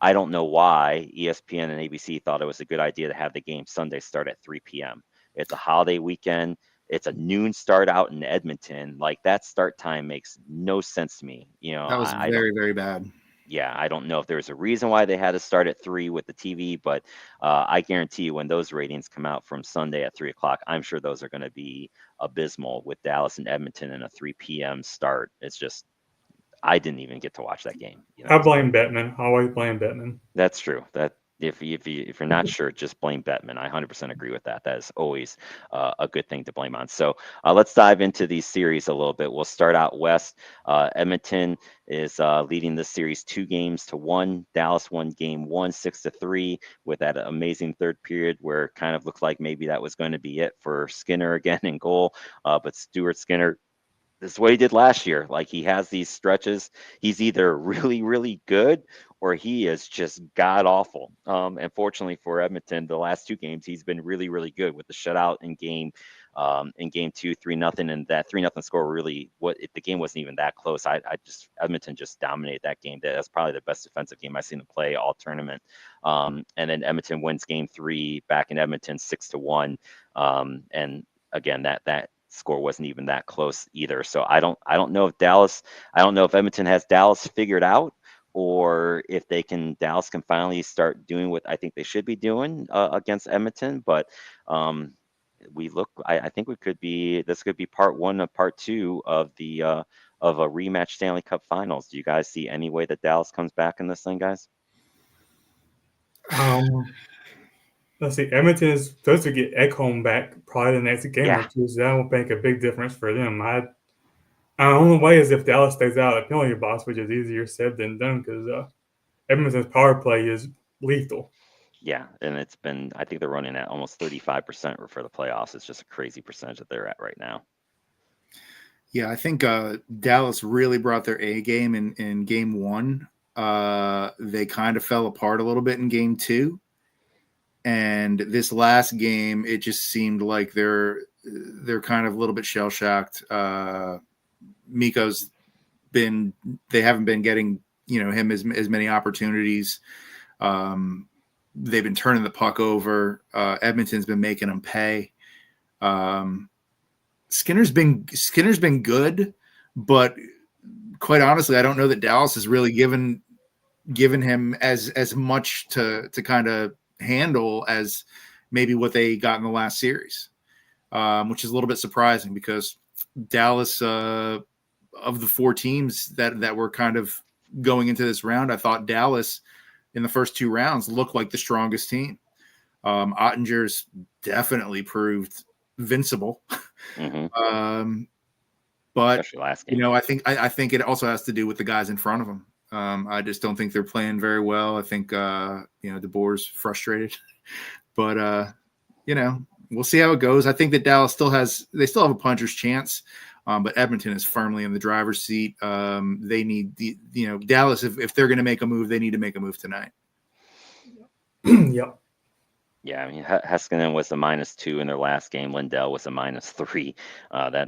I don't know why ESPN and ABC thought it was a good idea to have the game Sunday start at 3 p.m. It's a holiday weekend. It's a noon start out in Edmonton. Like, that start time makes no sense to me. That was I don't. very, very bad. Yeah, I don't know if there's a reason why they had to start at 3 with the TV, but I guarantee you when those ratings come out from Sunday at 3 o'clock, I'm sure those are going to be abysmal with Dallas and Edmonton and a 3 p.m. start. It's just, I didn't even get to watch that game. I blame Bettman. I always blame Bettman. That's true. That if you're not sure, just blame Bettman. I 100% agree with that. That is always a good thing to blame on. So let's dive into these series a little bit. We'll start out west. Edmonton is leading the series 2-1. Dallas won game 1, 6-3, with that amazing third period where it kind of looked like maybe that was going to be it for Skinner again in goal. But Stuart Skinner, this is what he did last year. Like, he has these stretches. He's either really, really good, or he is just god awful. And fortunately for Edmonton, the last 2 games, he's been really, really good with the shutout in game 2, 3-0, and that 3-0 score really, the game wasn't even that close. Edmonton just dominated that game. That's probably the best defensive game I've seen them play all tournament. And then Edmonton wins game 3 back in Edmonton 6-1. And again, that score wasn't even that close either. So I don't know if Edmonton has Dallas figured out, or if Dallas can finally start doing what I think they should be doing against Edmonton. But I think this could be part 1 of part 2 of a rematch Stanley Cup Finals. Do you guys see any way that Dallas comes back in this thing, guys? Let's see. Edmonton is supposed to get Ekholm back probably the next game or two, so that will make a big difference for them. The only way is if Dallas stays out of the penalty box, which is easier said than done, because Edmonton's power play is lethal. Yeah, and I think they're running at almost 35% for the playoffs. It's just a crazy percentage that they're at right now. Yeah, I think Dallas really brought their A game in game 1. They kind of fell apart a little bit in game 2. And this last game, it just seemed like they're kind of a little bit shell shocked. Mikko's they haven't been getting him as many opportunities. They've been turning the puck over. Edmonton's been making them pay. Skinner's been good, But quite honestly, I don't know that Dallas has really given him as much to kind of handle as maybe what they got in the last series, which is a little bit surprising because Dallas, of the 4 teams that were kind of going into this round, I thought Dallas in the first 2 rounds looked like the strongest team. Ottinger's definitely proved invincible. Mm-hmm. But Especially last game. I think it also has to do with the guys in front of them. I just don't think they're playing very well. I think DeBoer's frustrated, but we'll see how it goes. I think that Dallas still have a puncher's chance, but Edmonton is firmly in the driver's seat. They need Dallas, if they're going to make a move, they need to make a move tonight. Yep. Yeah, I mean Heiskanen was a -2 in their last game. Lindell was a -3.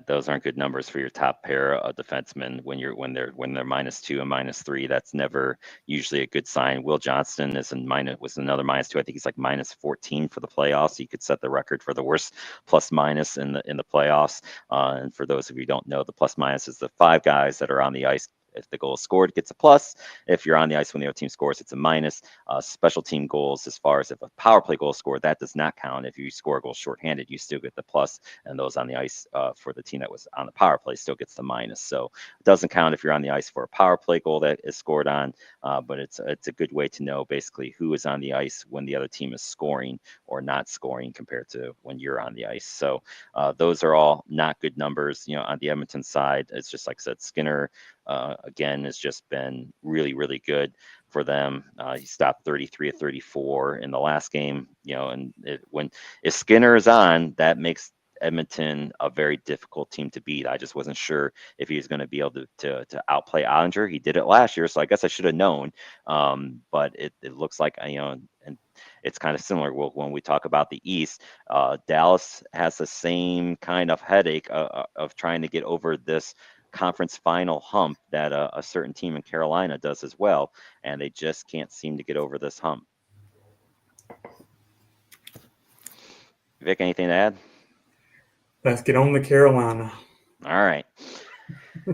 Those aren't good numbers for your top pair of defensemen when they're -2 and -3. That's never usually a good sign. Will Johnston was another -2. I think he's like -14 for the playoffs. He could set the record for the worst plus-minus in the playoffs. And for those of you who don't know, the plus-minus is the 5 guys that are on the ice. If the goal is scored, it gets a plus. If you're on the ice when the other team scores, it's a minus. Special team goals, as far as if a power play goal is scored, that does not count. If you score a goal shorthanded, you still get the plus, and those on the ice for the team that was on the power play still gets the minus. So it doesn't count if you're on the ice for a power play goal that is scored on, but it's a good way to know basically who is on the ice when the other team is scoring or not scoring compared to when you're on the ice. So those are all not good numbers. On the Edmonton side, it's just like I said, Skinner. Again, has just been really, really good for them. He stopped 33 of 34 in the last game. And if Skinner is on, that makes Edmonton a very difficult team to beat. I just wasn't sure if he was going to be able to outplay Ottinger. He did it last year, so I guess I should have known. But it looks like and it's kind of similar when we talk about the East. Dallas has the same kind of headache of trying to get over this conference final hump that a certain team in Carolina does as well, and they just can't seem to get over this hump. Vic, anything to add? Let's get on to Carolina. All right.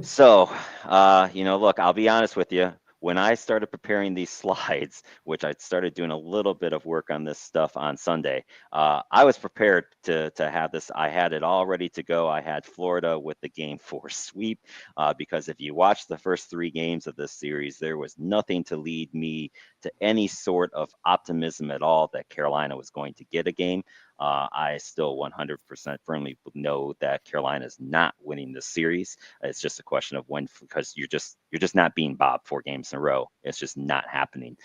So, look, I'll be honest with you. When I started preparing these slides, which I started doing a little bit of work on this stuff on Sunday, I was prepared to have this. I had it all ready to go. I had Florida with the Game 4 sweep because if you watch the first 3 games of this series, there was nothing to lead me to any sort of optimism at all that Carolina was going to get a game. I still 100% firmly know that Carolina is not winning this series. It's just a question of when, because you're just not being Bob 4 games in a row. It's just not happening.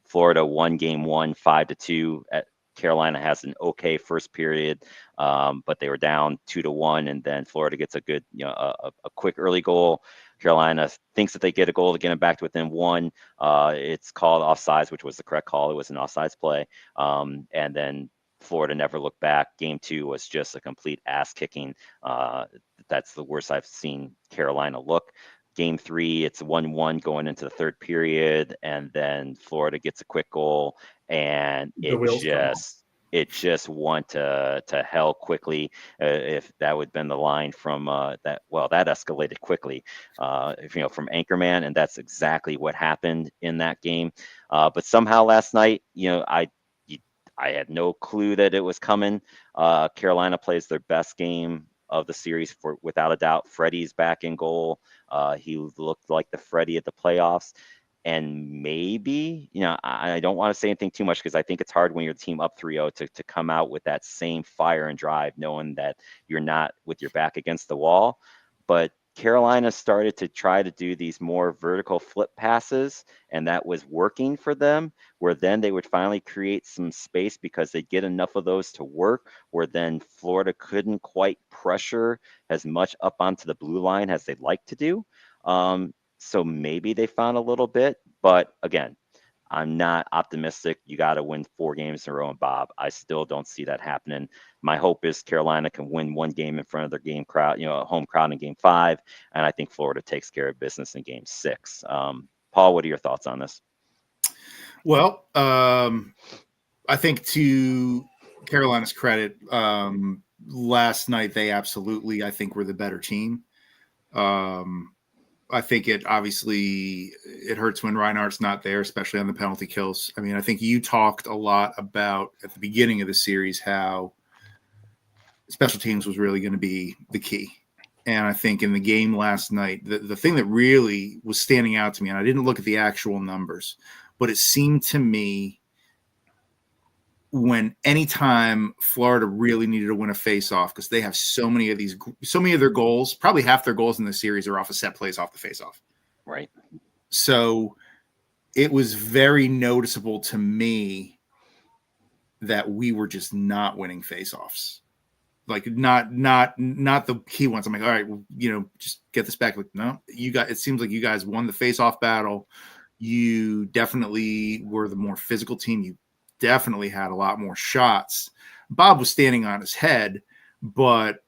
Florida won game 1, 5-2. Carolina has an okay first period, but they were down 2-1, and then Florida gets a good, a quick early goal. Carolina thinks that they get a goal to get them back to within 1. It's called offsides, which was the correct call. It was an offsides play, and then Florida never looked back. Game 2 was just a complete ass kicking. That's the worst I've seen Carolina look. Game 3, it's 1-1 going into the third period, and then Florida gets a quick goal, and it just went to hell quickly. If that would have been the line from that escalated quickly, from Anchorman, and that's exactly what happened in that game. But somehow last night, I had no clue that it was coming. Carolina plays their best game of the series without a doubt. Freddie's back in goal. He looked like the Freddie at the playoffs. And maybe, I don't want to say anything too much because I think it's hard when you're team up 3-0 to come out with that same fire and drive, knowing that you're not with your back against the wall. But Carolina started to try to do these more vertical flip passes, and that was working for them, where then they would finally create some space because they'd get enough of those to work, where then Florida couldn't quite pressure as much up onto the blue line as they'd like to do. So maybe they found a little bit, but again, I'm not optimistic. You got to win 4 games in a row, and Bob, I still don't see that happening. My hope is Carolina can win 1 game in front of their game crowd, a home crowd in game 5, and I think Florida takes care of business in game 6. Paul, what are your thoughts on this? Well, I think to Carolina's credit, last night they absolutely, I think, were the better team. I think it hurts when Reinhardt's not there, especially on the penalty kills. I mean, I think you talked a lot about at the beginning of the series how special teams was really going to be the key. And I think in the game last night, the thing that really was standing out to me, and I didn't look at the actual numbers, but it seemed to me when anytime Florida really needed to win a face-off, because they have so many of their goals, probably half their goals in the series are off of set plays off the face-off. Right. So it was very noticeable to me that we were just not winning face-offs. Like not the key ones. I'm like, all right, well, just get this back. Like, no, it seems like you guys won the face-off battle. You definitely were the more physical team. You definitely had a lot more shots. Bob was standing on his head, but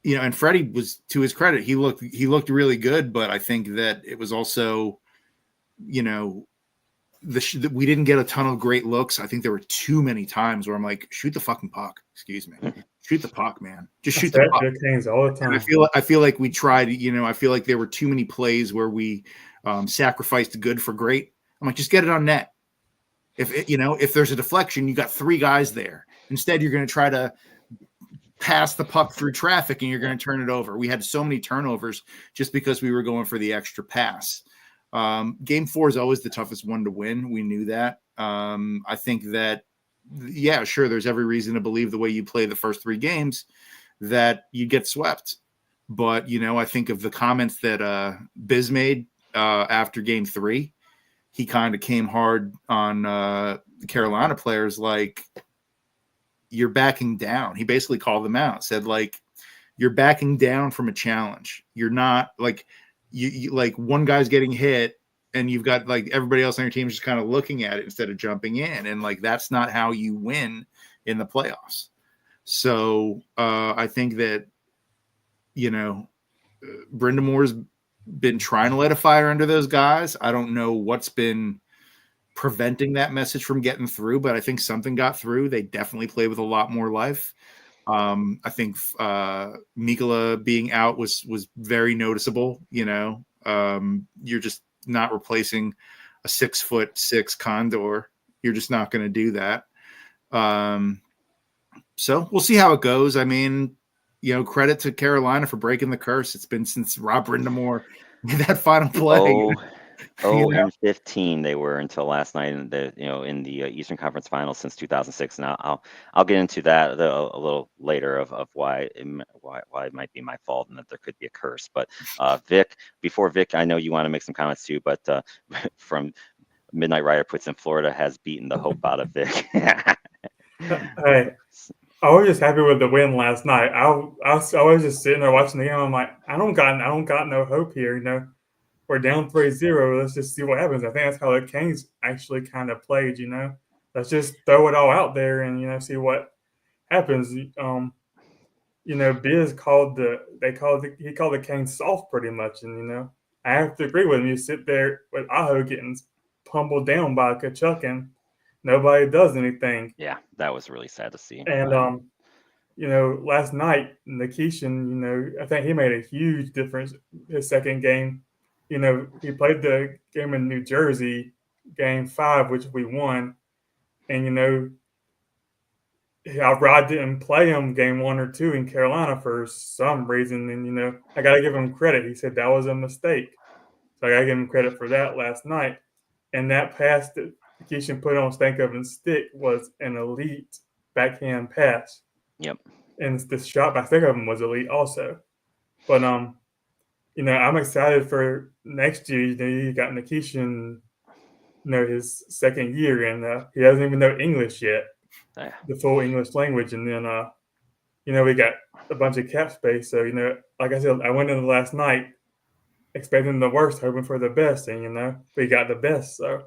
and Freddie was, to his credit, he looked really good. But I think that it was also, we didn't get a ton of great looks. I think there were too many times where I'm like, shoot the fucking puck. Excuse me. Shoot the puck, man. Just shoot the puck. All the time. And I feel like we tried, I feel like there were too many plays where we sacrificed good for great. I'm like, just get it on net. If there's a deflection, you got 3 guys there. Instead, you're going to try to pass the puck through traffic and you're going to turn it over. We had so many turnovers just because we were going for the extra pass. Game 4 is always the toughest one to win. We knew that. I think that, yeah, sure, there's every reason to believe the way you play the first 3 games that you get swept. But, I think of the comments that Biz made after game 3. He kind of came hard on the Carolina players, like, you're backing down. He basically called them out, said, like, you're backing down from a challenge. You're not, like, you like one guy's getting hit and you've got, like, everybody else on your team is just kind of looking at it instead of jumping in. And, like, that's not how you win in the playoffs. So I think that, Brenda Moore's been trying to light a fire under those guys. I don't know what's been preventing that message from getting through, but I think something got through. They definitely play with a lot more life. I think Mikkola being out was very noticeable. You're just not replacing a 6'6" Condor. You're just not going to do that. So we'll see how it goes. I mean, credit to Carolina for breaking the curse. It's been since Rob Brindamore made that final play. 0-15 they were until last night in the Eastern Conference Finals since 2006. And I'll get into that a little later of why it might be my fault and that there could be a curse. But Vic, I know you want to make some comments too, but from Midnight Rider puts in Florida has beaten the hope out of Vic. Hey, I was just happy with the win last night. I was just sitting there watching the game. I'm like, I don't got no hope here. We're down 3-0. Let's just see what happens. I think that's how the Kings actually kind of played. Let's just throw it all out there and see what happens. Biz called the Kings soft pretty much, and I have to agree with him. You sit there with Aho getting pummeled down by Kachuk and nobody does anything. Yeah, that was really sad to see. And last night Nikishin, I think he made a huge difference his second game. He played the game in New Jersey, game 5, which we won. And Rod didn't play him game 1 or 2 in Carolina for some reason. And I gotta give him credit. He said that was a mistake. So I gotta give him credit for that last night. And that pass that Keishan put on Stankovic's stick was an elite backhand pass. Yep. And the shot by Stankovic was elite also. But I'm excited for next year. You got Nikishin, his second year, and he doesn't even know English yet, the full English language. And then we got a bunch of cap space. So like I said, I went in the last night expecting the worst, hoping for the best, and we got the best. So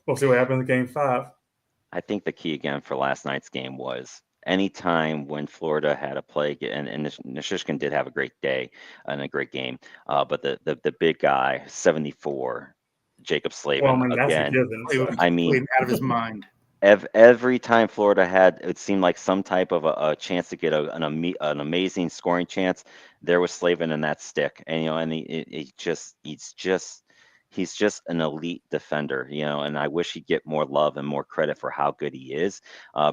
we'll see what happens in game 5. I think the key again for last night's game was anytime when Florida had a play, and Nishishkin did have a great day and a great game, but the big guy, 74, Jacob Slavin, again. Playing out of his mind. every time Florida had, it seemed like some type of a chance to get an amazing scoring chance, there was Slavin in that stick, and and he's just an elite defender, and I wish he'd get more love and more credit for how good he is,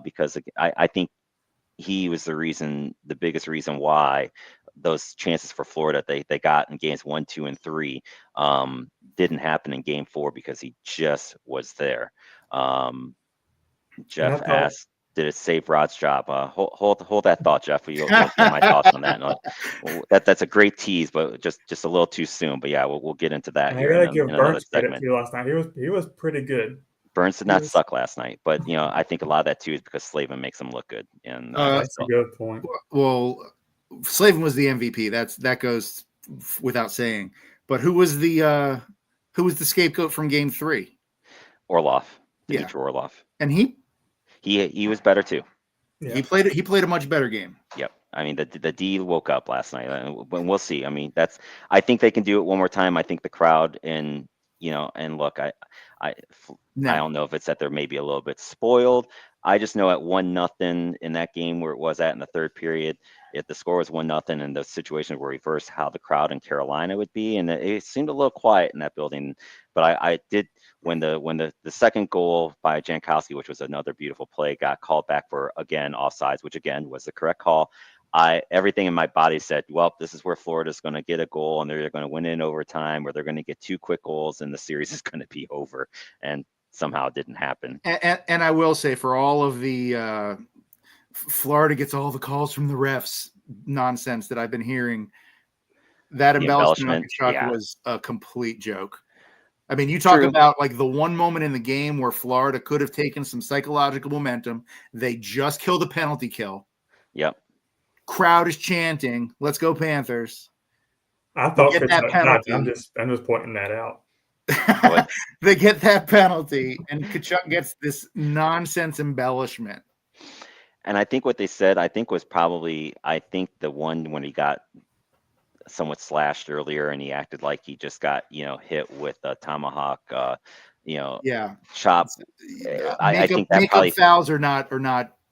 because I think he was the biggest reason why those chances for Florida they got in games 1, 2, and 3 didn't happen in game 4 because he just was there. Um, And I Jeff thought, asked, "Did it save Rod's job?" Hold that thought, Jeff. You'll get my thoughts on that. That's a great tease, but just a little too soon. But yeah, we'll get into that and I here gotta in give another Burns credit segment. too. Last night, he was pretty good. Burns did He not was. suck last night, but I think a lot of that too is because Slavin makes him look good, and That's a good point. Well, Slavin was the MVP. That goes without saying. But who was the scapegoat from Game 3? Orlov, Yeah. Dmitry Orlov, And he was better too. Yeah. he played a much better game. Yep. I mean, the D woke up last night, and we'll see. I mean, I think they can do it one more time. I think the crowd and and look, I No. don't know if it's that they're maybe a little bit spoiled. I just know at 1-0 in that game where it was at in the third period, if the score was 1-0 and the situations were reversed, how the crowd in Carolina would be, and it seemed a little quiet in that building. But I did when the second goal by Jankowski, which was another beautiful play, got called back for again offsides, which again was the correct call. Everything in my body said, well, this is where Florida's going to get a goal and they're going to win in overtime, or they're going to get 2 quick goals and the series is going to be over. And somehow it didn't happen. And I will say, for all of the Florida gets all the calls from the refs nonsense that I've been hearing, that embellishment on Kachuk was a complete joke. I mean, you talk about like the one moment in the game where Florida could have taken some psychological momentum. They just killed a penalty kill. Yep. Crowd is chanting, "Let's go Panthers!" I thought get that penalty. I'm just pointing that out. They get that penalty, and Kachuk gets this nonsense embellishment. And I think what they said, was probably, the one when he got somewhat slashed earlier and he acted like he just got, hit with a tomahawk, chop. I think that probably fouls are not.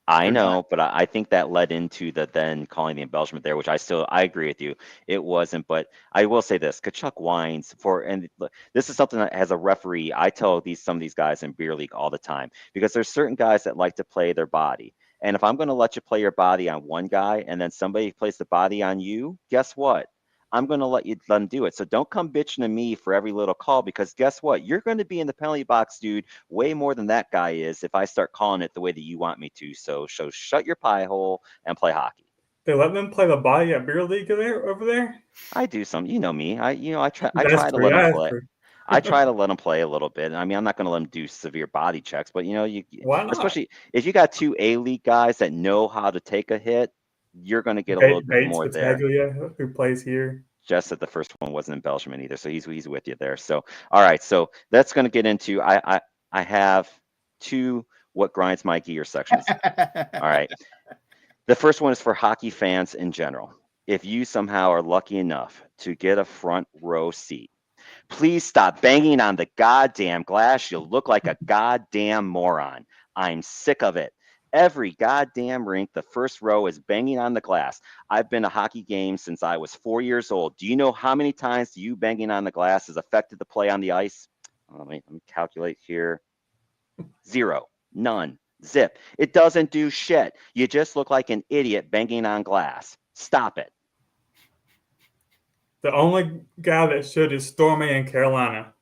I know, but I think that led into the then calling the embellishment there, which I agree with you. It wasn't, but I will say this: Kachuk whines and this is something that as a referee, I tell some of these guys in beer league all the time, because there's certain guys that like to play their body. And if I'm going to let you play your body on one guy and then somebody plays the body on you, guess what? I'm going to let them do it. So don't come bitching to me for every little call, because guess what? You're going to be in the penalty box, dude, way more than that guy is if I start calling it the way that you want me to. So shut your pie hole and play hockey. They let them play the body at beer league over there. I do some, me. I try to let them play. True. I try to let them play a little bit. I mean, I'm not going to let them do severe body checks, but Why not? Especially if you got 2 A-League guys that know how to take a hit, you're going to get a little bit more there. Who plays here? Just that the first one wasn't embellishment either, so he's with you there. So all right, so that's going to get into I have 2 what grinds my gear sections. All right, the first one is for hockey fans in general. If you somehow are lucky enough to get a front row seat, please stop banging on the goddamn glass. You look like a goddamn moron. I'm sick of it. Every goddamn rink, the first row is banging on the glass. I've been to hockey games since I was 4 years old. Do you know how many times you banging on the glass has affected the play on the ice? Let me calculate here. 0. None. Zip. It doesn't do shit. You just look like an idiot banging on glass. Stop it. The only guy that should is Stormy in Carolina.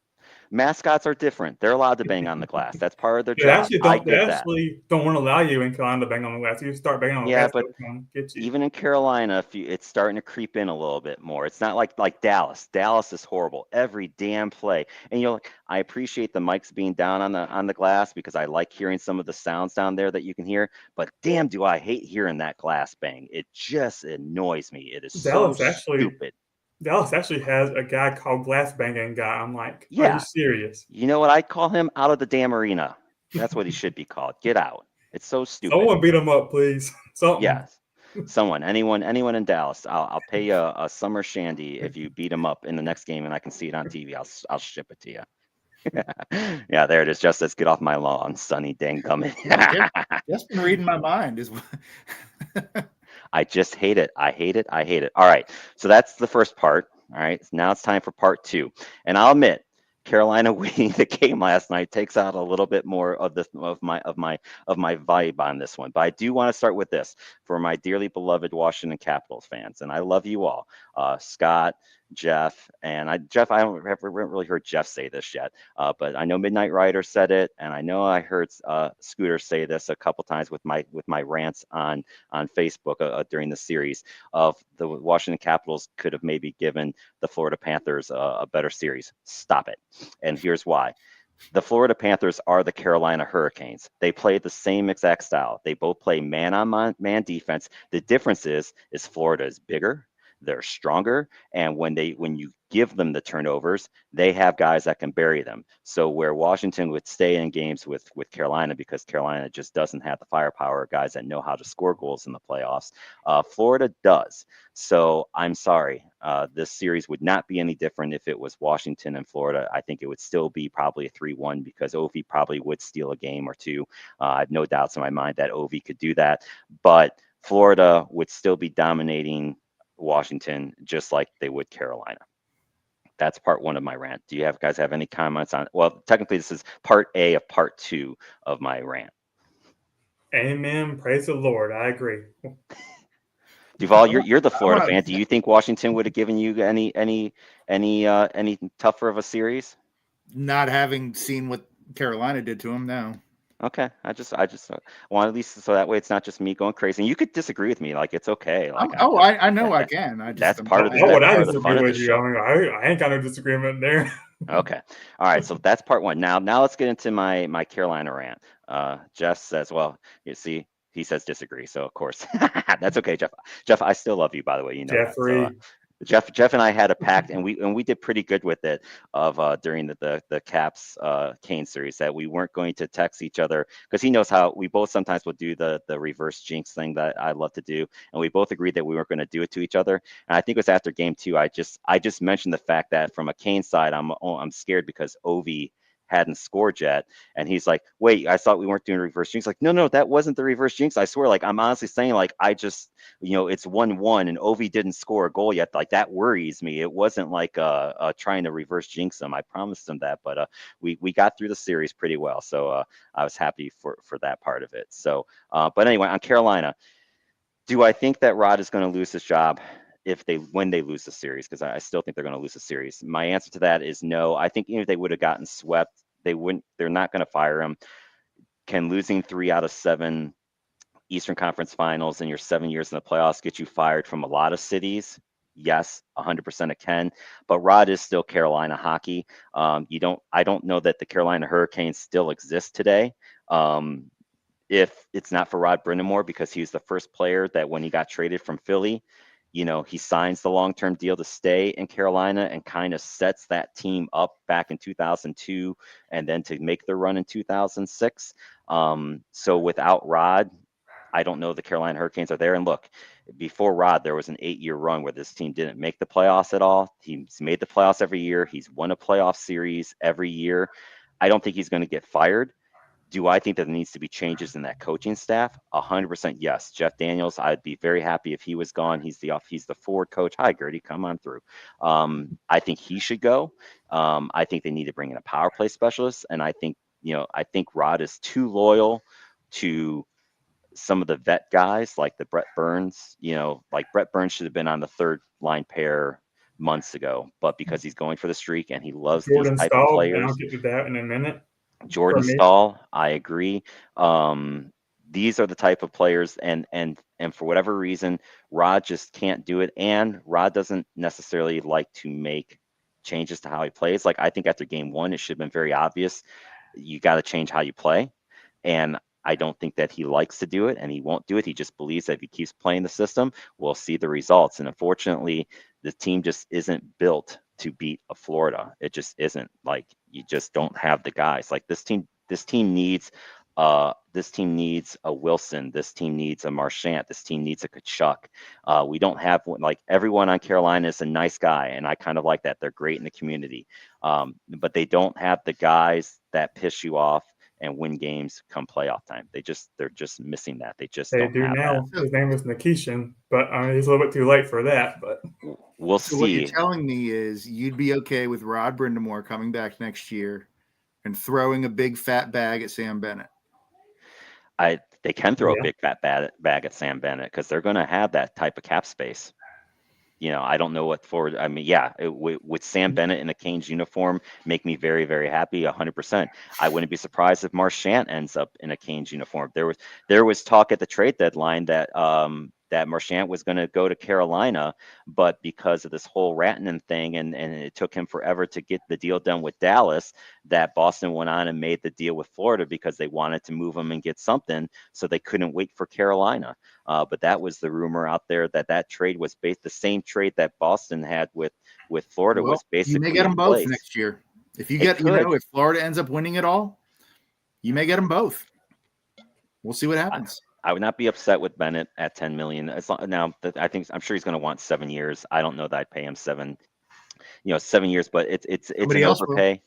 Mascots are different. They're allowed to bang on the glass. That's part of their job. They actually don't want to allow you in Carolina to bang on the glass. You start banging on the glass, but get you. Even in Carolina, it's starting to creep in a little bit more. It's not like Dallas. Dallas is horrible every damn play. And I appreciate the mics being down on the glass, because I like hearing some of the sounds down there that you can hear. But damn, do I hate hearing that glass bang. It just annoys me. It is stupid. Dallas actually has a guy called Glass Banging Guy. I'm like, Are you serious? You know what? I call him out of the damn arena. That's what he should be called. Get out. It's so stupid. Someone beat him up, please. Something. Yes. Someone, anyone in Dallas. I'll pay you a summer shandy if you beat him up in the next game and I can see it on TV. I'll ship it to you. Yeah, there it is. Just says, "Get off my lawn, Sonny Dangummy." Just been reading my mind. I just hate it. I hate it. I hate it. All right. So that's the first part. All right. Now it's time for part two. And I'll admit, Carolina winning the game last night takes out a little bit more of this of my vibe on this one. But I do want to start with this for my dearly beloved Washington Capitals fans, and I love you all, Scott, Jeff, and Jeff. I haven't really heard Jeff say this yet, but I know Midnight Rider said it, and I know I heard Scooter say this a couple times with my rants on Facebook during the series of the Washington Capitals could have maybe given the Florida Panthers a better series. Stop it. And here's why. The Florida Panthers are the Carolina Hurricanes. They play the same exact style. They both play man on man defense. The difference is Florida is bigger, they're stronger, and when you give them the turnovers, they have guys that can bury them. So where Washington would stay in games with Carolina because Carolina just doesn't have the firepower, guys that know how to score goals in the playoffs, Florida does. So I'm sorry, this series would not be any different if it was Washington and Florida. I think it would still be probably a 3-1 because Ovi probably would steal a game or two. I have no doubts in my mind that Ovi could do that, but Florida would still be dominating Washington just like they would Carolina. That's part one of my rant. Do you guys have any comments on? Well, technically, this is part A of part two of my rant. Amen. Praise the Lord. I agree. Duval, you're the Florida fan. Do you think Washington would have given you any tougher of a series? Not having seen what Carolina did to him, no. Okay, I just want at least so that way it's not just me going crazy. And you could disagree with me, like it's okay. Like I know I can. That's part of the Why would I part of the disagree fun of the with you? show. I mean, I ain't got no disagreement there. Okay. All right. So that's part one. Now let's get into my Carolina rant. Jeff says, well, you see, he says disagree. So of course, that's okay, Jeff. Jeff, I still love you, by the way. You know that. So, Jeffrey. Jeff and I had a pact, and we did pretty good with it of during the Caps Kane series that we weren't going to text each other because he knows how we both sometimes will do the reverse jinx thing that I love to do, and we both agreed that we weren't going to do it to each other. And I think it was after game two, I just mentioned the fact that from a Kane side, I'm scared because Ovi hadn't scored yet, and he's like, wait, I thought we weren't doing reverse jinx. Like, no, that wasn't the reverse jinx. I swear, like, I'm honestly saying, like, I just, it's 1-1 and Ovi didn't score a goal yet. Like, that worries me. It wasn't like trying to reverse jinx him. I promised him that, but we got through the series pretty well. So I was happy for that part of it. So but anyway, on Carolina, do I think that Rod is going to lose his job when they lose the series? Because I still think they're going to lose the series. My answer to that is no. I think even if they would have gotten swept, they're not going to fire him. Can losing 3 out of 7 Eastern Conference Finals in your 7 years in the playoffs get you fired from a lot of cities? Yes, 100% it can. But Rod is still Carolina hockey. I don't know that the Carolina Hurricanes still exist today. If it's not for Rod Brind'Amour, because he was the first player that when he got traded from Philly, he signs the long-term deal to stay in Carolina and kind of sets that team up back in 2002 and then to make the run in 2006. So without Rod, I don't know the Carolina Hurricanes are there. And look, before Rod, there was an 8-year run where this team didn't make the playoffs at all. He's made the playoffs every year. He's won a playoff series every year. I don't think he's going to get fired. Do I think that there needs to be changes in that coaching staff? 100% yes. Jeff Daniels, I'd be very happy if he was gone. He's the forward coach. Hi, Gertie, come on through. I think he should go. I think they need to bring in a power play specialist, and I think Rod is too loyal to some of the vet guys like the Brett Burns. Like Brett Burns should have been on the third line pair months ago, but because he's going for the streak and he loves Jordan these type of Stahl, and players. I'll get to that in a minute. Jordan Stahl, I agree. These are the type of players, and for whatever reason, Rod just can't do it. And Rod doesn't necessarily like to make changes to how he plays. Like, I think after game one, it should have been very obvious. You got to change how you play. And I don't think that he likes to do it, and he won't do it. He just believes that if he keeps playing the system, we'll see the results. And unfortunately, the team just isn't built to beat a Florida. It just isn't. Like, you just don't have the guys. Like, this team needs this team needs a Wilson. This team needs a Marchant. This team needs a Kachuk. We don't have one, like everyone on Carolina is a nice guy, and I kind of like that. They're great in the community, but they don't have the guys that piss you off and win games come playoff time. They're just missing that. They just They don't do have that. now. His name is Nikishin, but he's a little bit too late for that. But We'll So what you're see. telling me is you'd be okay with Rod Brindamore coming back next year and throwing a big fat bag at Sam Bennett? They can throw a yeah, big fat bag at Sam Bennett because they're going to have that type of cap space. I don't know what forward. I mean, yeah, with Sam Bennett in a Canes uniform, make me very, very happy. 100%. I wouldn't be surprised if Marchant ends up in a Canes uniform. There was talk at the trade deadline that that Marchant was going to go to Carolina, but because of this whole Rantanen thing, and it took him forever to get the deal done with Dallas, that Boston went on and made the deal with Florida because they wanted to move him and get something, so they couldn't wait for Carolina. But that was the rumor out there that trade was based the same trade that Boston had with Florida Well, was you may basically get in them both place. next year. If you It get, could. if Florida ends up winning it all, you may get them both. We'll see what happens. I would not be upset with Bennett at 10 million. Now, I'm sure he's going to want 7 years. I don't know that I'd pay him 7 years, but it's Somebody an else will. overpay.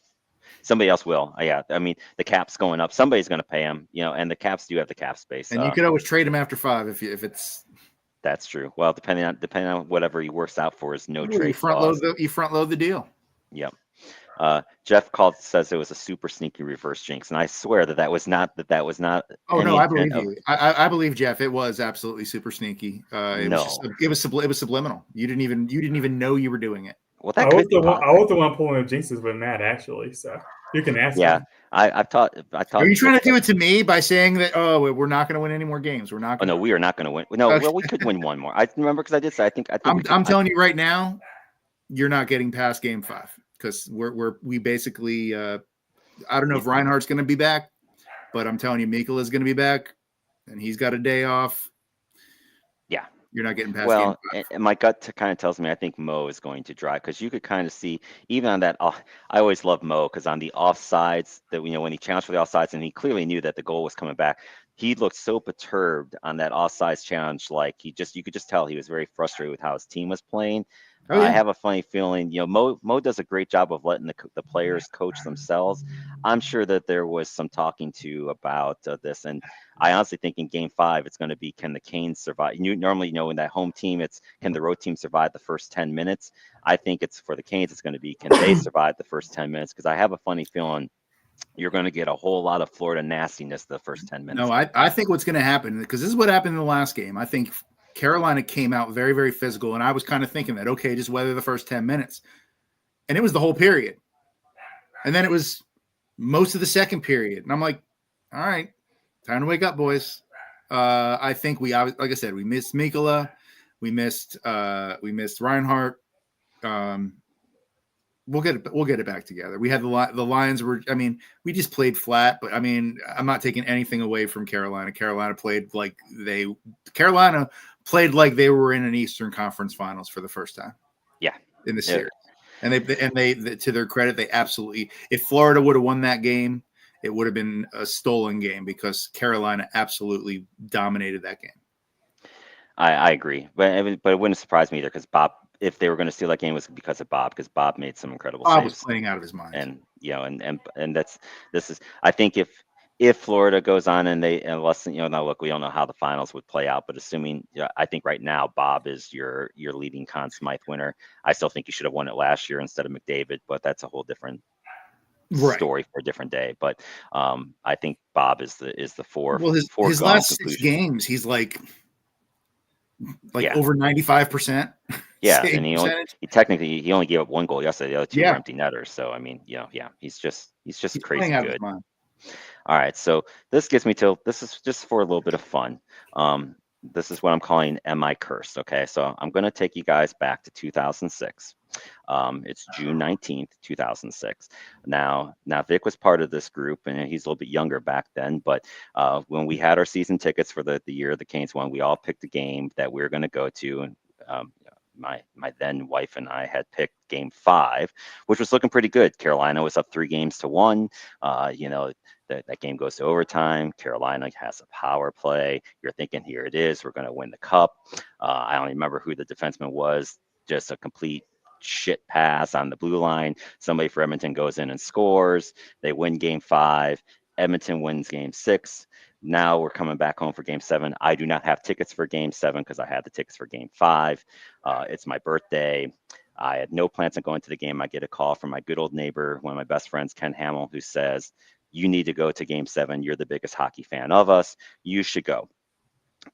Somebody else will. Yeah, I mean the cap's going up. Somebody's going to pay him. And the Caps do have the cap space. And you could always trade him after 5 if it's. That's true. Well, depending on whatever he works out for his no Well, trade you front clause. load the deal. Yep. Jeff says it was a super sneaky reverse jinx, and I swear that was not. Oh any no, I intent believe you. I believe Jeff. It was absolutely super sneaky. It was No. just it was subliminal. You didn't even know you were doing it. Well, I that was could be the one. I possible. was the one pulling the jinxes with Matt actually. So you can ask Yeah, him. I thought. Are you trying to do it to me by saying that? Oh, we're not going to win any more games. We're not. Oh Gonna... no, we are not going to win. No, Okay. well, we could win one more. I remember because I did say I think we could. I'm telling you right now, you're not getting past Game 5 because we basically. I don't know if Reinhardt's going to be back, but I'm telling you, Mikkola is going to be back, and he's got a day off. Yeah. You're not getting past Well, Game 5. and my gut kind of tells me I think Mo is going to drive because you could kind of see even on that. I always love Mo because on the offsides that when he challenged for the offsides and he clearly knew that the goal was coming back, he looked so perturbed on that offsides challenge. Like you could just tell he was very frustrated with how his team was playing. Oh, yeah. I have a funny feeling, Mo does a great job of letting the players coach themselves. I'm sure that there was some talking to about this, and I honestly think in Game 5 it's going to be can the Canes survive? You normally in that home team it's can the road team survive the first 10 minutes. I think it's for the Canes it's going to be can they survive the first 10 minutes because I have a funny feeling you're going to get a whole lot of Florida nastiness the first 10 minutes. No, I think what's going to happen because this is what happened in the last game. I think Carolina came out very, very physical, and I was kind of thinking that, okay, just weather the first 10 minutes. And it was the whole period. And then it was most of the second period. And I'm like, all right, time to wake up, boys. I think like I said, we missed Mikkola. We missed Reinhardt. We'll get it back together. We had the Lions were, we just played flat, but I'm not taking anything away from Carolina. Carolina played like they were in an Eastern Conference Finals for the first time. Yeah. In the series. And they to their credit, they absolutely, if Florida would have won that game, it would have been a stolen game because Carolina absolutely dominated that game. I agree, but it wouldn't surprise me either because Bob, if they were going to steal that game, was because of Bob because Bob made some incredible saves. Bob was playing out of his mind, and this is I think if Florida goes on and unless now look, we don't know how the finals would play out, but assuming I think right now Bob is your leading Conn Smythe winner. I still think you should have won it last year instead of McDavid, but that's a whole different story for a different day. But I think Bob is the four. Well, his last 6 games, he's like over 95%. Yeah, and he only gave up 1 goal yesterday. The other 2 were empty netters. So he's just crazy good. All right, so this gets me to this is just for a little bit of fun. This is what I'm calling Am I Cursed? Okay, so I'm going to take you guys back to 2006. It's June 19th, 2006. Now Vic was part of this group, and he's a little bit younger back then. But when we had our season tickets for the year the Canes won, we all picked a game that we were going to go to. And my then wife and I had picked Game 5, which was looking pretty good. Carolina was up 3-1. That game goes to overtime. Carolina has a power play. You're thinking, here it is. We're going to win the cup. I don't remember who the defenseman was. Just a complete shit pass on the blue line. Somebody for Edmonton goes in and scores. They win Game 5. Edmonton wins Game 6. Now we're coming back home for Game 7. I do not have tickets for Game 7 because I had the tickets for Game 5. It's my birthday. I had no plans on going to the game. I get a call from my good old neighbor, one of my best friends, Ken Hamill, who says, you need to go to Game 7. You're the biggest hockey fan of us. You should go.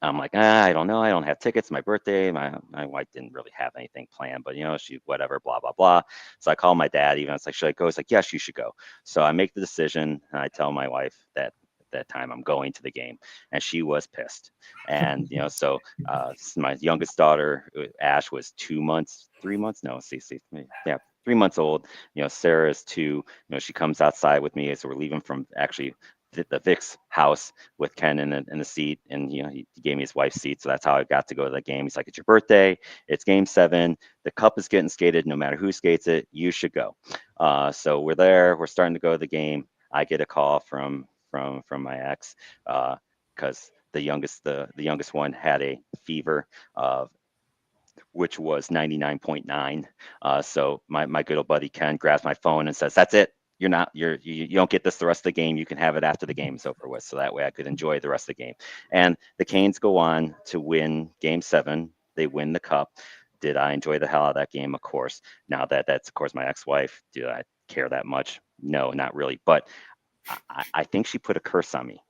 I'm like, I don't know. I don't have tickets. My birthday. My wife didn't really have anything planned, but she whatever, blah, blah, blah. So I call my dad even. It's like, should I go? It's like, yes, you should go. So I make the decision and I tell my wife that at that time I'm going to the game, and she was pissed. And so my youngest daughter, Ash, was 2 months, 3 months. No, yeah, 3 months old. Sarah is 2. She comes outside with me as we're leaving from actually the Vic's house with Ken in the seat, and he gave me his wife's seat, so that's how I got to go to the game. He's like, it's your birthday, it's Game 7, the cup is getting skated, no matter who skates it, you should go. So we're there, we're starting to go to the game. I get a call from my ex, because the youngest one had a fever of which was 99.9. So my good old buddy Ken grabs my phone and says, that's it. You don't get this the rest of the game. You can have it after the game's over with. So that way I could enjoy the rest of the game. And the Canes go on to win Game 7. They win the cup. Did I enjoy the hell out of that game? Of course. Now that's of course my ex-wife. Do I care that much? No, not really. But I think she put a curse on me.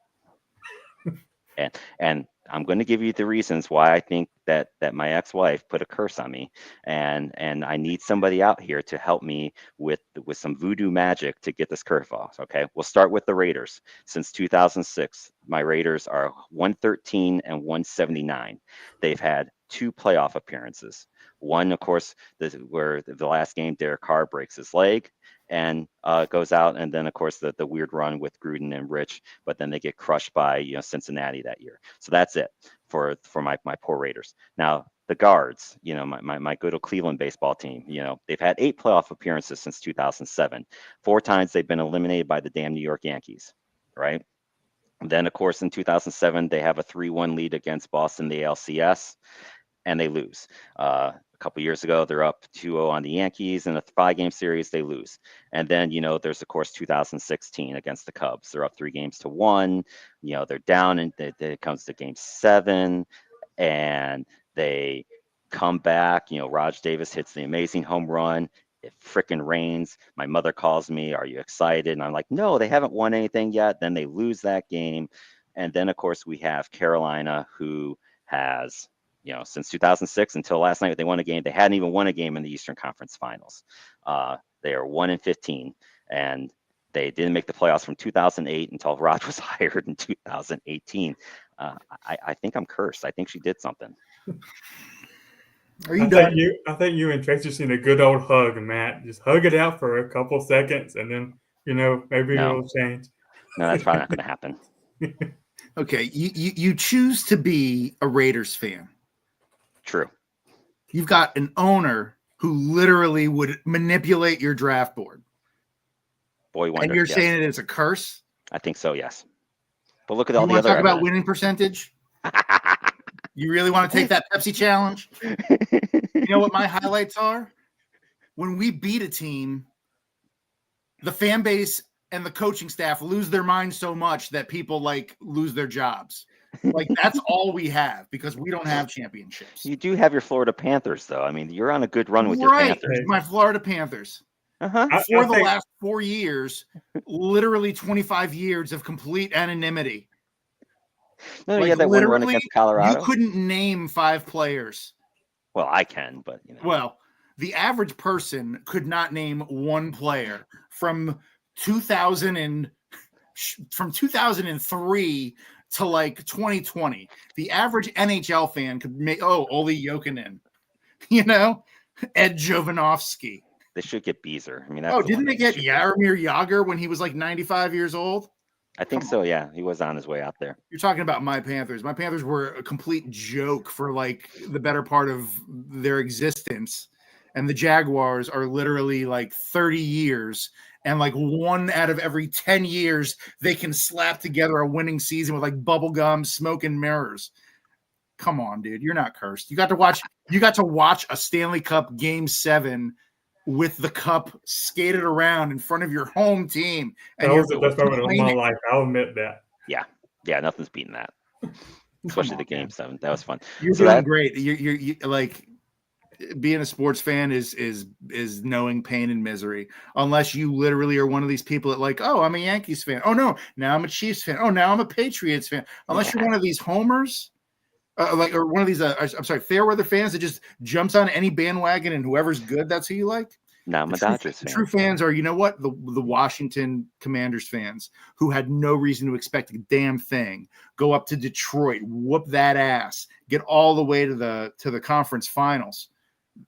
And I'm going to give you the reasons why I think that my ex-wife put a curse on me, and I need somebody out here to help me with some voodoo magic to get this curse off. Okay, we'll start with the Raiders. Since 2006, my Raiders are 113 and 179. They've had 2 playoff appearances. One, of course, where the last game Derek Carr breaks his leg and goes out, and then of course the weird run with Gruden and Rich, but then they get crushed by Cincinnati that year. So that's it for my poor Raiders. Now the guards, my good old Cleveland baseball team, they've had 8 playoff appearances since 2007. 4 times they've been eliminated by the damn New York Yankees, right? Then of course in 2007 they have a 3-1 lead against Boston, the ALCS, and they lose. A couple years ago, they're up 2-0 on the Yankees in a 5-game series. They lose. And then, there's, of course, 2016 against the Cubs. They're up 3-1. They're down, and it comes to Game 7, and they come back. Raj Davis hits the amazing home run. It freaking rains. My mother calls me, are you excited? And I'm like, no, they haven't won anything yet. Then they lose that game. And then, of course, we have Carolina, who has since 2006 until last night, they won a game. They hadn't even won a game in the Eastern Conference Finals. They are 1-15, and they didn't make the playoffs from 2008 until Rod was hired in 2018. I think I'm cursed. I think she did something. Are you done? I think you and Tracy just need a good old hug, Matt. Just hug it out for a couple seconds, and then maybe it'll change. No, that's probably not going to happen. Okay, you choose to be a Raiders fan. True. You've got an owner who literally would manipulate your draft board. Boy wonder. And you're saying it is a curse? I think so, yes. But look at all the other. You want to talk about winning percentage? You really want to take that Pepsi challenge? You know what my highlights are? When we beat a team, the fan base and the coaching staff lose their minds so much that people lose their jobs. That's all we have because we don't have championships. You do have your Florida Panthers, though. I mean, you're on a good run with your Panthers. My Florida Panthers. Uh-huh. For the last 4 years, literally 25 years of complete anonymity. No, you had that one run against Colorado. You couldn't name 5 players. Well, I can, but Well, the average person could not name 1 player from 2003 to 2020. The average NHL fan could make Olli Jokinen, Ed Jovanovski. They should get Beezer. I mean, didn't they get Jaromir Jagr when he was 95 years old? I think so. Yeah, he was on his way out there. You're talking about my Panthers. My Panthers were a complete joke for like the better part of their existence. And the Jaguars are literally like 30 years. And like 1 out of every 10 years, they can slap together a winning season with like bubble gum, smoke, and mirrors. Come on, dude. You're not cursed. You got to watch a Stanley Cup Game 7 with the cup skated around in front of your home team. And That was the best moment of my life. I'll admit that. Yeah, nothing's beating that. Especially the Game 7. That was fun. You're so doing great. You're like being a sports fan is knowing pain and misery. Unless you literally are one of these people that like, oh, I'm a Yankees fan. Oh no, now I'm a Chiefs fan. Oh, now I'm a Patriots fan. Unless you're one of these homers. Or one of these, I'm sorry, fair weather fans that just jumps on any bandwagon and whoever's good, that's who you like. No, I'm a Dodgers fan. True fans are, you know what? The Washington Commanders fans who had no reason to expect a damn thing, go up to Detroit, whoop that ass, get all the way to the conference finals.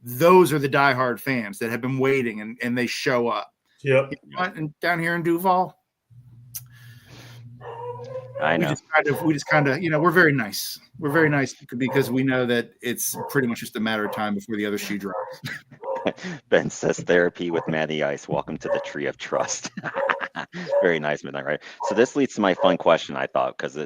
Those are the diehard fans that have been waiting and they show up. Yep. You know, and down here in Duval, I know. We just kind of, we're very nice. We're very nice because we know that it's pretty much just a matter of time before the other shoe drops. Ben says therapy with Matty Ice. Welcome to the tree of trust. Very nice, Midnight Rider. So this leads to my fun question, I thought, because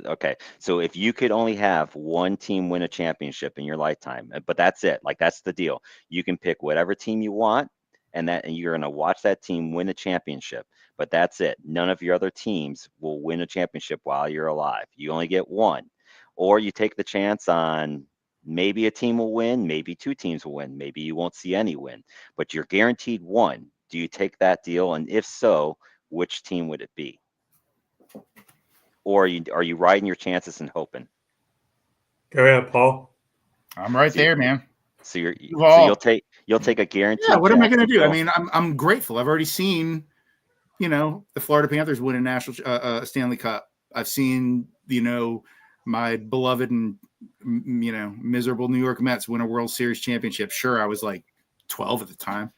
so if you could only have one team win a championship in your lifetime, but that's it, like that's the deal. You can pick whatever team you want, and you're going to watch that team win a championship. But that's it. None of your other teams will win a championship while you're alive. You only get one. Or you take the chance on maybe a team will win, maybe two teams will win, maybe you won't see any win, but you're guaranteed one. Do you take that deal? And if so, which team would it be? Or are you riding your chances and hoping? Go ahead, Paul. I'm right there, man. So you'll take a guarantee. Yeah, what am I going to do? I mean, I'm grateful. I've already seen, the Florida Panthers win a national Stanley Cup. I've seen, my beloved and miserable New York Mets win a World Series championship. Sure, I was like 12 at the time,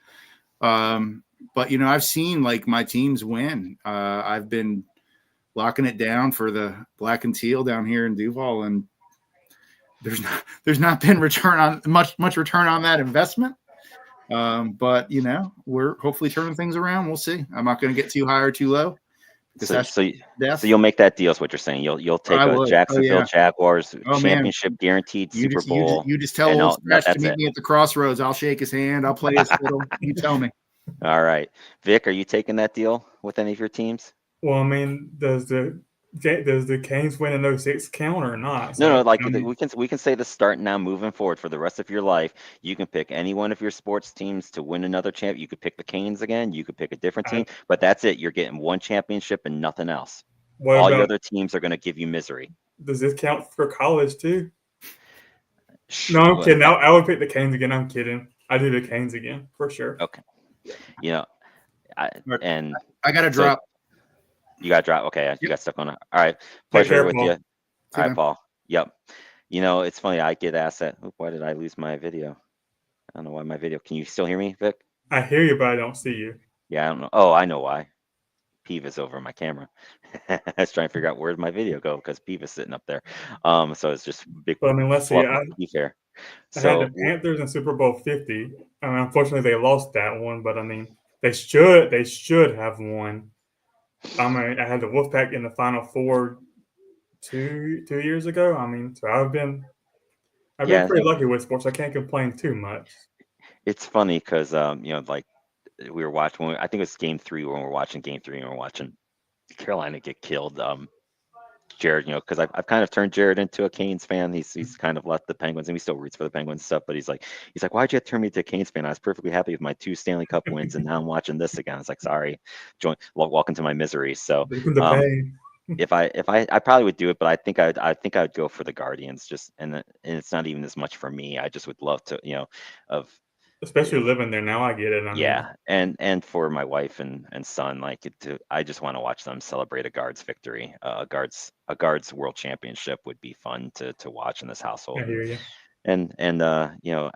but I've seen like my teams win. I've been locking it down for the black and teal down here in Duval, and there's not been much return on that investment. But we're hopefully turning things around. We'll see. I'm not going to get too high or too low. So you'll make that deal is what you're saying. You'll take a Jacksonville Jaguars championship guaranteed Super Bowl. You just tell old Scratch to meet me at the crossroads. I'll shake his hand. I'll play his fiddle. You tell me. All right, Vic, are you taking that deal with any of your teams? Well, I mean, does the Canes win in 06 count or not? So, no. We can say this starting now, moving forward for the rest of your life. You can pick any one of your sports teams to win another champ. You could pick the Canes again. You could pick a different team, but that's it. You're getting one championship and nothing else. All your other teams are going to give you misery. Does this count for college too? No, I'm kidding. I would pick the Canes again. I'm kidding. I do the Canes again for sure. Okay. I got to drop. You got to drop. Okay. You got stuck on it. All right. Pleasure with you. All right, Paul. Yep. It's funny. I get asked that. Why did I lose my video? I don't know why my video. Can you still hear me, Vic? I hear you, but I don't see you. Yeah, I don't know. Oh, I know why. Peeve is over my camera. I was trying to figure out where'd my video go because Peeve is sitting up there. So it's just big. But I mean, let's see. I had the Panthers in Super Bowl 50. I mean, unfortunately, they lost that one. But I mean, they should have won. I mean, I had the Wolfpack in the Final Four 2 years ago. I mean, so I've been pretty lucky with sports. I can't complain too much. It's funny because like we were watching. I think it was Game 3 when we were watching Game 3 and we're watching Carolina get killed. Jared, because I've kind of turned Jared into a Canes fan. He's kind of left the Penguins, and he still roots for the Penguins stuff. But he's like, why'd you have to turn me to a Canes fan? I was perfectly happy with my 2 Stanley Cup wins, and now I'm watching this again. It's like, sorry, welcome to my misery. So, if I probably would do it, but I think I'd go for the Guardians. And it's not even as much for me. I just would love to, especially living there now. I get it. I mean, and for my wife and son, I just want to watch them celebrate a Guards victory. A Guards World Championship would be fun to watch in this household. I hear you. And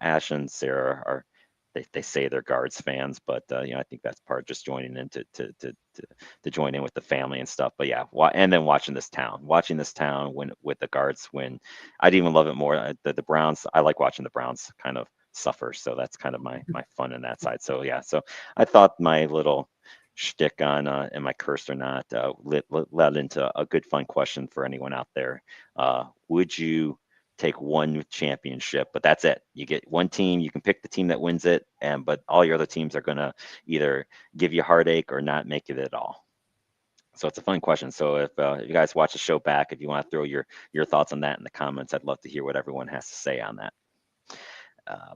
Ash and Sarah are they say they're Guards fans, but I think that's part of just joining in to join in with the family and stuff. But yeah, and then watching this town win with the Guards win, I'd even love it more. The Browns, I like watching the Browns kind of suffer, so that's kind of my fun in that side. So yeah, so I thought my little shtick on am I cursed or not led into a good fun question for anyone out there. Would you take one championship, but that's it? You get one team, you can pick the team that wins it, but all your other teams are gonna either give you heartache or not make it at all. So it's a fun question. So if you guys watch the show back, if you want to throw your thoughts on that in the comments, I'd love to hear what everyone has to say on that.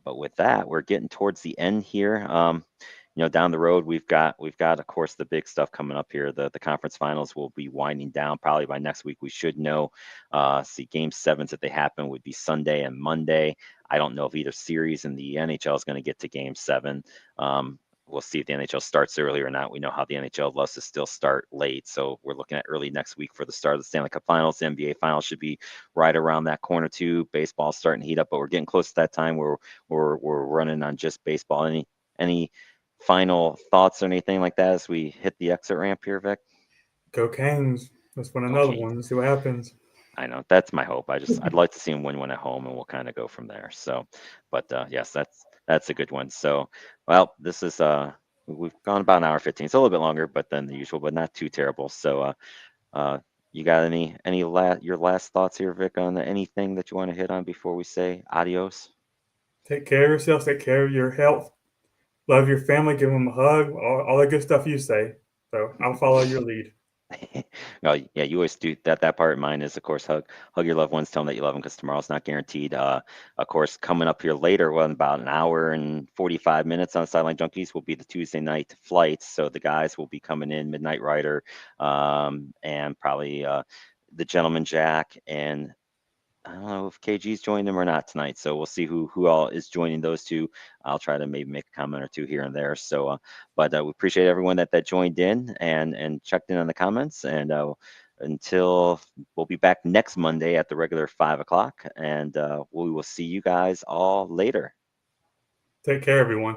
But with that, we're getting towards the end here. Down the road, we've got, of course, the big stuff coming up here. The conference finals will be winding down probably by next week. We should know. See, game sevens, if they happen, would be Sunday and Monday. I don't know if either series in the NHL is going to get to game seven. We'll see if the NHL starts early or not. We know how the NHL loves to still start late. So we're looking at early next week for the start of the Stanley Cup Finals. The NBA Finals should be right around that corner too. Baseball's starting to heat up, but we're getting close to that time where we're running on just baseball. Any final thoughts or anything like that as we hit the exit ramp here, Vic? Go Canes. Let's win Go another Canes. one. Let's see what happens. I know that's my hope. I'd like to see him win one at home, and we'll kind of go from there. So, but yes, that's a good one. So, well, this is we've gone about an hour 15. It's a little bit longer, but than the usual, but not too terrible. So, you got your last thoughts here, Vic, on anything that you want to hit on before we say adios? Take care of yourself. Take care of your health. Love your family. Give them a hug. All the good stuff you say. So I'll follow your lead. Well, yeah, you always do that. That part of mine is, of course, hug your loved ones, tell them that you love them, because tomorrow's not guaranteed. Of course, coming up here later, well, in about an hour and 45 minutes on Sideline Junkies will be the Tuesday night flights. So the guys will be coming in, Midnight Rider, and probably the Gentleman Jack, and I don't know if KG's joined them or not tonight, so we'll see who all is joining those two. I'll try to maybe make a comment or two here and there. So, but we appreciate everyone that joined in and checked in on the comments. And until we'll be back next Monday at the regular 5 o'clock, and we will see you guys all later. Take care, everyone.